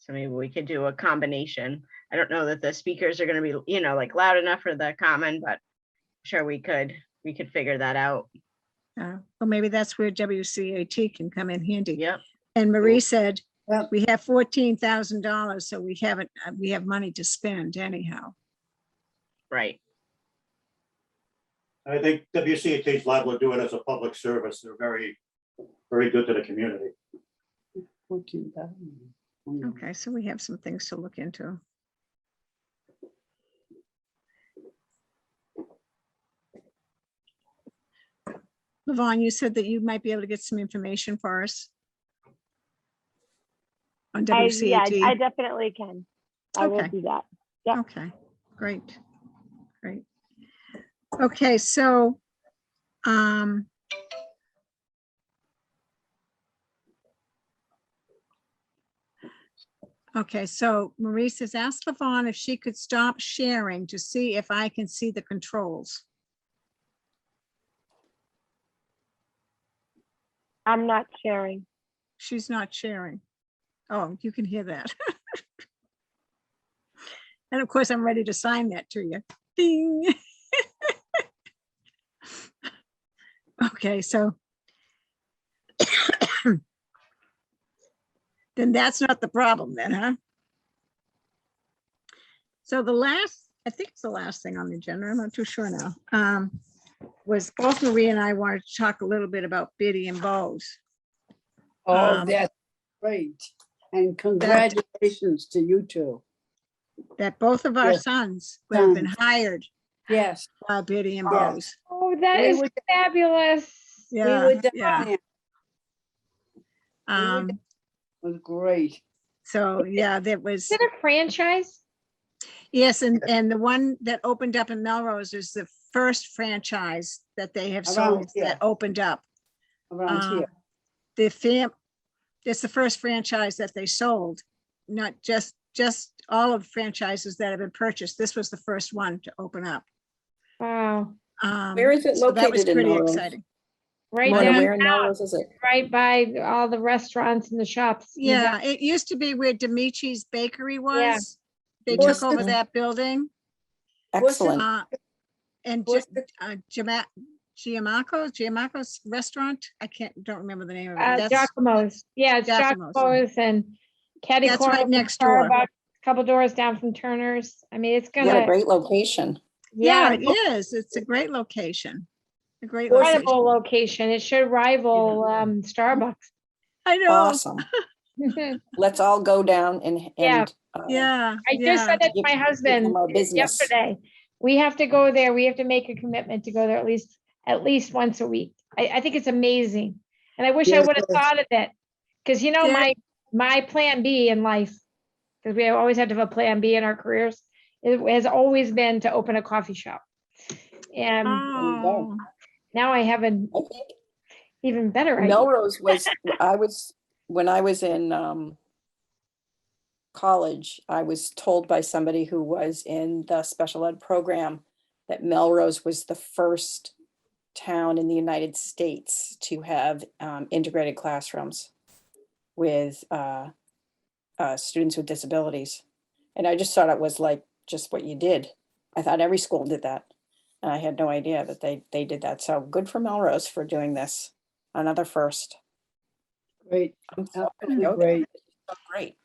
S6: So maybe we could do a combination. I don't know that the speakers are gonna be, you know, like loud enough for the common, but I'm sure we could figure that out.
S3: Well, maybe that's where WCAT can come in handy.
S6: Yep.
S3: And Marie said,
S7: Yep.
S3: we have $14,000, so we have money to spend anyhow.
S6: Right.
S4: I think WCAT is liable to do it as a public service. They're very, very good to the community.
S7: 14,000.
S3: Okay, so we have some things to look into. Levon, you said that you might be able to get some information for us on
S2: Yeah, I
S3: WCAT.
S2: definitely can. I will
S3: Okay.
S2: do that. Yeah.
S3: Okay, great, great. Okay, so, okay, so Marie says, ask Levon if she could stop sharing to see if I can see the controls.
S2: I'm not sharing.
S3: She's not sharing. Oh, you can hear that. And of course, I'm ready to sign that to you. Ding. Okay, so then that's not the problem then, huh? So the last, I think it's the last thing on the agenda, I'm not too sure now, was both Marie and I wanted to talk a little bit about Biddy and Bose.
S7: Oh,
S3: Um,
S7: that's great. And congratulations to you two.
S3: That both of our
S7: Yes.
S3: sons would have been hired
S7: Yes.
S3: by Biddy and
S7: Yes.
S3: Bose.
S8: Oh, that
S7: We
S8: is
S7: would-
S8: fabulous.
S7: We
S3: Yeah,
S7: were down
S3: yeah.
S7: there. It was great.
S3: So, yeah, that was,
S8: Is it a franchise?
S3: yes, and the one that opened up in Melrose is the first franchise that they have
S7: Around
S3: sold
S7: here.
S3: that opened up.
S7: Around
S3: Um,
S7: here.
S3: It's the first franchise that they sold, not just all of franchises that have been purchased. This was the first one to open up.
S8: Wow.
S5: Where is it
S3: So that was
S5: located in
S3: pretty
S5: Melrose?
S3: exciting.
S8: Right
S5: Mona,
S8: down,
S5: where in Melrose is it?
S8: right by all the restaurants and the shops. You got-
S3: Yeah, it used to be where Demici's Bakery
S8: Yeah.
S3: was. They
S7: What's
S3: took over
S7: the-
S3: that building.
S7: What's the-
S5: Excellent.
S3: And
S7: What's the-
S3: Giamaco's restaurant, don't remember the name of it. That's,
S8: Giacomo's. Yeah, it's
S3: Giacomo's.
S8: Giacomo's and catty
S3: That's
S8: corner
S3: right
S8: from
S3: next door.
S8: Starbucks, couple doors down from Turner's. I mean, it's
S5: What a
S8: gonna,
S5: great location.
S3: yeah,
S8: yeah,
S3: it is. It's a great location. A great
S8: incredible
S3: location.
S8: location. It should rival Starbucks.
S3: I know.
S5: Awesome. Let's all go down and,
S8: Yeah.
S3: Yeah,
S8: I just
S3: yeah.
S8: said that to
S5: Give-
S8: my
S5: give
S8: husband
S5: them our business.
S8: yesterday. We have to go there. We have to make a commitment to go there at least once a week. I think it's amazing. And I wish I
S7: Yes,
S8: would have
S7: it is.
S8: thought of it. Because you know,
S3: Yeah.
S8: my plan B in life, because we have always had to have a plan B in our careers, it has always been to open a coffee shop. And
S3: Oh,
S8: now I have an
S5: I think
S8: even better idea.
S5: Melrose when I was in college, I was told by somebody who was in the special ed program that Melrose was the first town in the United States to have integrated classrooms with students with disabilities. And I just thought it was like just what you did. I thought every school did that. And I had no idea that they did that. So good for Melrose for doing this. Another first.
S7: Great.
S5: I'm so gonna
S7: Absolutely
S5: go there.
S7: great.
S5: So great.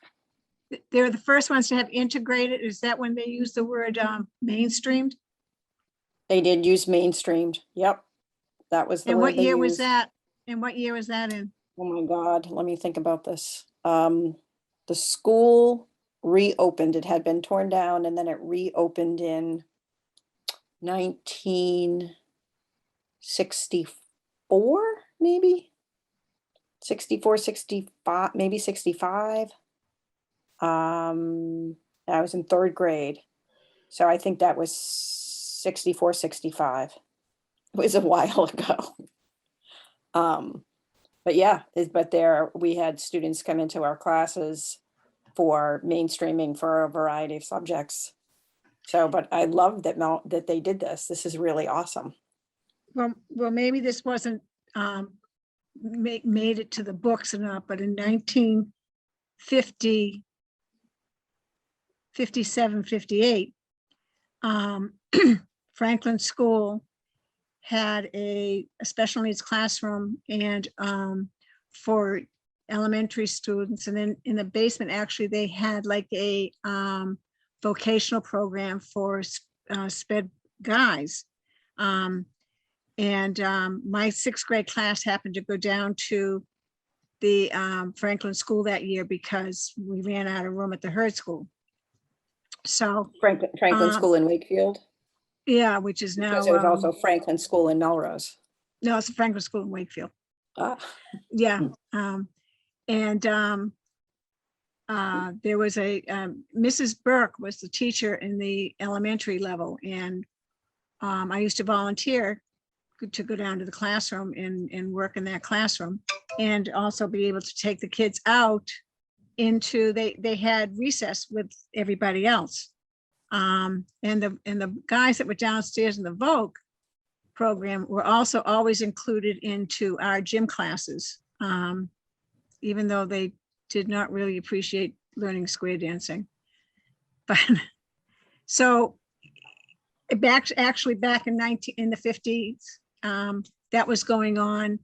S3: they're the first ones to have integrated. Is that when they use the word mainstreamed?
S5: They did use mainstreamed. Yep. That was the
S3: And
S5: word
S3: what
S5: they
S3: year was
S5: used.
S3: that? And what year was that in?
S5: Oh my God, let me think about this. The school reopened. It had been torn down and then it reopened in 1964, maybe? 64, 65, maybe 65. I was in third grade. So I think that was 64, 65. It was a while ago. But yeah, but there, we had students come into our classes for mainstreaming for a variety of subjects. So, but I love that that they did this. This is really awesome.
S3: Well, maybe this wasn't made it to the books or not, but in 1950, 57, 58, Franklin School had a special needs classroom and for elementary students. And then in the basement, actually, they had like a vocational program for sped guys. My sixth grade class happened to go down to the Franklin School that year because we ran out of room at the Hurd School. So,
S5: Franklin School in Wakefield,
S3: yeah, which is now,
S5: because there was also Franklin School in Melrose.
S3: no, it's the Franklin School in Wakefield.
S5: Ah,
S3: Yeah. There was a, Mrs. Burke was the teacher in the elementary level. And I used to volunteer to go down to the classroom and work in that classroom and also be able to take the kids out into, they had recess with everybody else. And the guys that were downstairs in the Vogue program were also always included into our gym classes, even though they did not really appreciate learning square dancing. But so back in the 50s, that was going on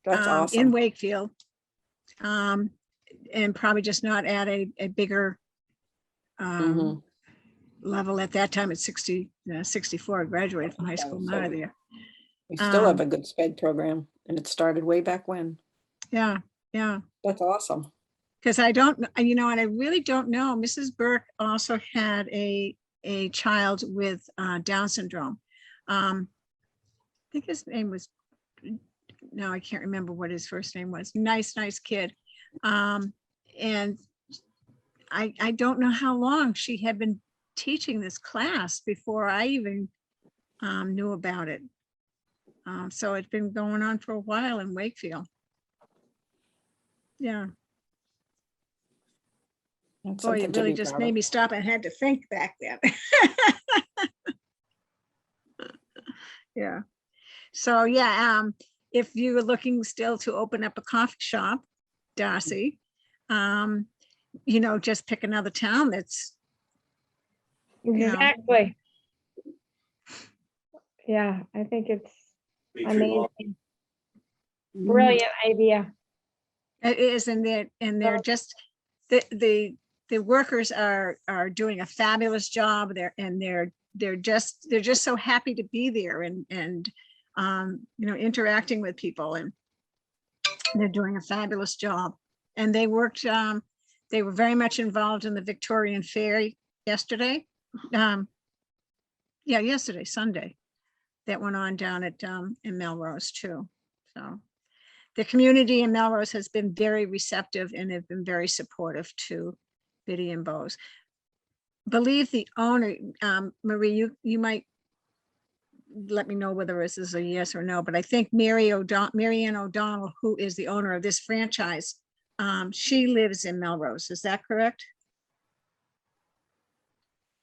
S5: that's
S3: in
S5: awesome.
S3: Wakefield, and probably just not at a bigger
S5: Mhm.
S3: level at that time. At 64, I graduated from high school, I'm out of there.
S5: We still have a good sped program, and it started way back when.
S3: Yeah.
S5: That's awesome.
S3: Because I don't, and I really don't know. Mrs. Burke also had a child with Down syndrome. I think his name was, no, I can't remember what his first name was. Nice kid. And I don't know how long she had been teaching this class before I even knew about it. So it's been going on for a while in Wakefield. Yeah.
S5: That's
S3: Boy,
S5: something
S3: it
S5: to
S3: really
S5: be
S3: just
S5: proud
S3: made
S5: of.
S3: me stop and had to think back then. Yeah. So yeah, if you were looking still to open up a coffee shop, Darcy, just pick another town that's,
S8: Exactly. Yeah, I think it's amazing. Brilliant idea.
S3: it is, and they're just, the workers are doing a fabulous job there, and they're just so happy to be there and interacting with people, and they're doing a fabulous job. And they worked, they were very much involved in the Victorian Fair yesterday. Yesterday, Sunday, that went on down at in Melrose too. So the community in Melrose has been very receptive and have been very supportive to Biddy and Bose. Believe the owner, Marie, you might let me know whether this is a yes or no, but I think Marianne O'Donnell, who is the owner of this franchise, she lives in Melrose. Is that correct?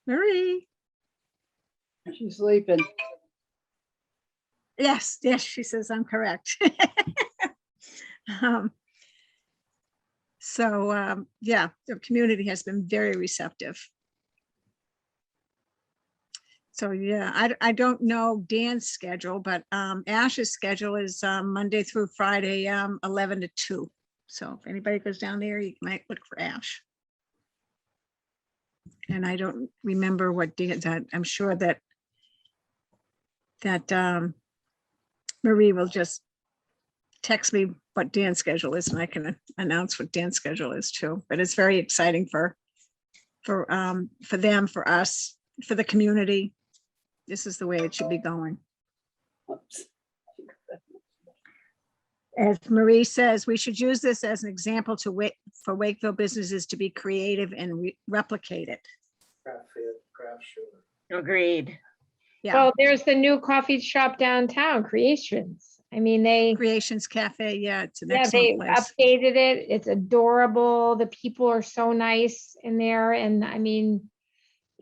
S3: Marie?
S7: She's sleeping.
S3: Yes, she says I'm correct. Yeah, the community has been very receptive. So yeah, I don't know Dan's schedule, but Ash's schedule is Monday through Friday, 11 to 2. So if anybody goes down there, you might look for Ash. And I don't remember what Dan's at. I'm sure that Marie will just text me what Dan's schedule is, and I can announce what Dan's schedule is too. But it's very exciting for them, for us, for the community. This is the way it should be going. As Marie says, we should use this as an example for Wakefield businesses to be creative and replicate it.
S6: Agreed.
S3: Yeah,
S8: Well, there's the new coffee shop downtown, Creations. I mean,
S3: Creations Cafe. Yeah, it's an
S8: they
S3: excellent place.
S8: updated it. It's adorable. The people are so nice in there. And I mean,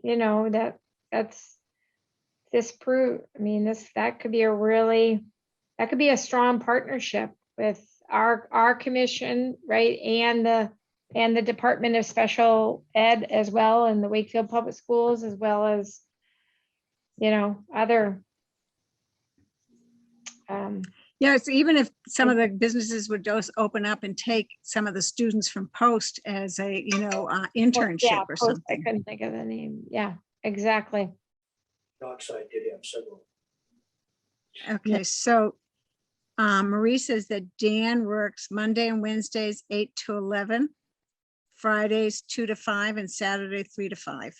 S8: that could be a strong partnership with our commission, right? And the and the Department of Special Ed as well, and the Wakefield Public Schools, as well as, other.
S3: Yes, even if some of the businesses would just open up and take some of the students from Post as a,
S8: Yeah,
S3: internship or
S8: Post, I
S3: something.
S8: couldn't think of the name. Yeah, exactly.
S4: Dockside did have several.
S3: Okay, so Marie says that Dan works Monday and Wednesdays 8 to 11, Fridays 2 to 5, and Saturday 3 to 5.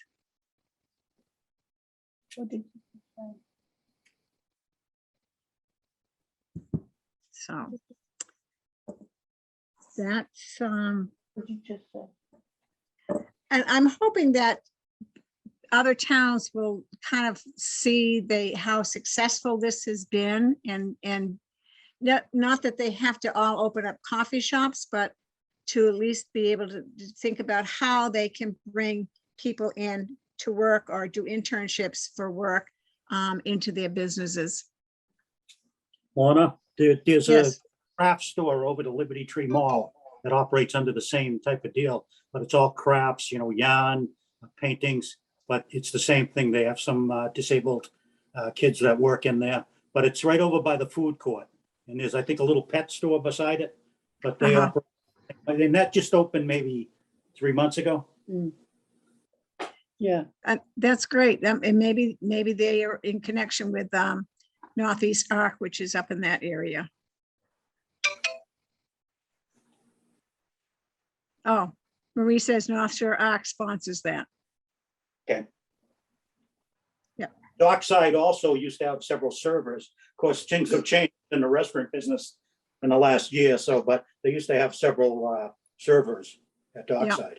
S3: So that's, and I'm hoping that other towns will kind of see how successful this has been, and not that they have to all open up coffee shops, but to at least be able to think about how they can bring people in to work or do internships for work into their businesses.
S4: Lorna, there's a
S3: Yes.
S4: craft store over the Liberty Tree Mall that operates under the same type of deal, but it's all crafts, yarn, paintings, but it's the same thing. They have some disabled kids that work in there, but it's right over by the food court. And there's, I think, a little pet store beside it, but they
S3: Uh-huh.
S4: operate, and that just opened maybe 3 months ago.
S7: Yeah.
S3: That's great. And maybe they are in connection with Northeast Arc, which is up in that area. Oh, Marie says North Shore Arc sponsors that.
S4: Okay.
S3: Yeah.
S4: Dockside also used to have several servers. Of course, things have changed in the restaurant business in the last year or so, but they used to have several servers at Dockside.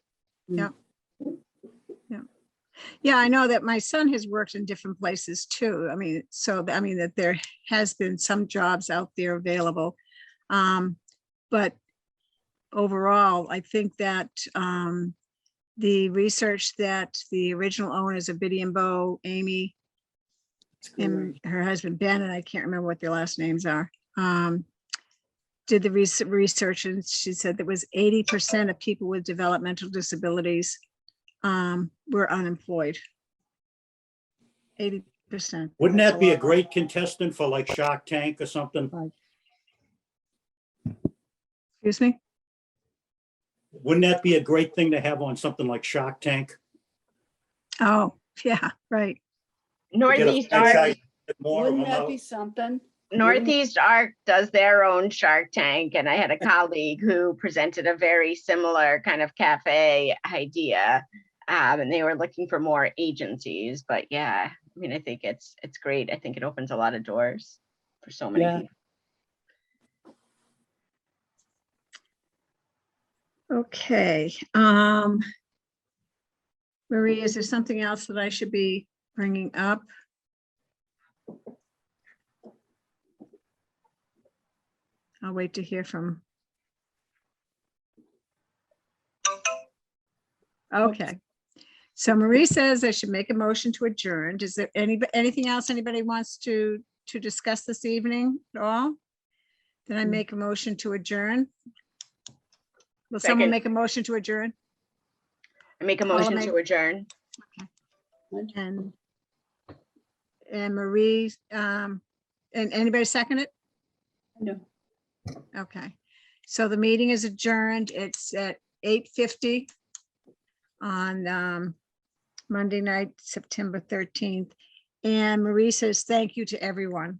S3: Yeah, I know that my son has worked in different places too. I mean, that there has been some jobs out there available. But overall, I think that the research that the original owners of Biddy and Bow, Amy, and her husband Ben, and I can't remember what their last names are, did the research, and she said there was 80% of people with developmental disabilities were unemployed. 80%.
S4: Wouldn't
S3: That's
S4: that be a
S3: lot.
S4: great contestant for like Shark Tank or something?
S3: Excuse me?
S4: Wouldn't that be a great thing to have on something like Shark Tank?
S3: Oh, yeah, right.
S4: To get a
S6: Northeast Arc,
S4: franchise, get more of
S7: Wouldn't
S4: them
S7: that
S4: out.
S7: be something?
S6: Northeast Arc does their own Shark Tank, and I had a colleague who presented a very similar kind of cafe idea. And they were looking for more agencies, but yeah, I mean, I think it's great. I think it opens a lot of doors for so many
S7: Yeah.
S6: people.
S3: Okay. Marie, is there something else that I should be bringing up? I'll wait to hear from. Okay. So Marie says I should make a motion to adjourn. Is there anything else anybody wants to discuss this evening at all? Then I make a motion to adjourn. Will someone
S6: Second.
S3: make a motion to adjourn?
S6: I make a
S3: I'll
S6: motion
S3: make-
S6: to adjourn.
S3: And Marie, and anybody second it?
S7: No.
S3: Okay, so the meeting is adjourned. It's at 8:50 on Monday night, September 13th. And Marie says thank you to everyone.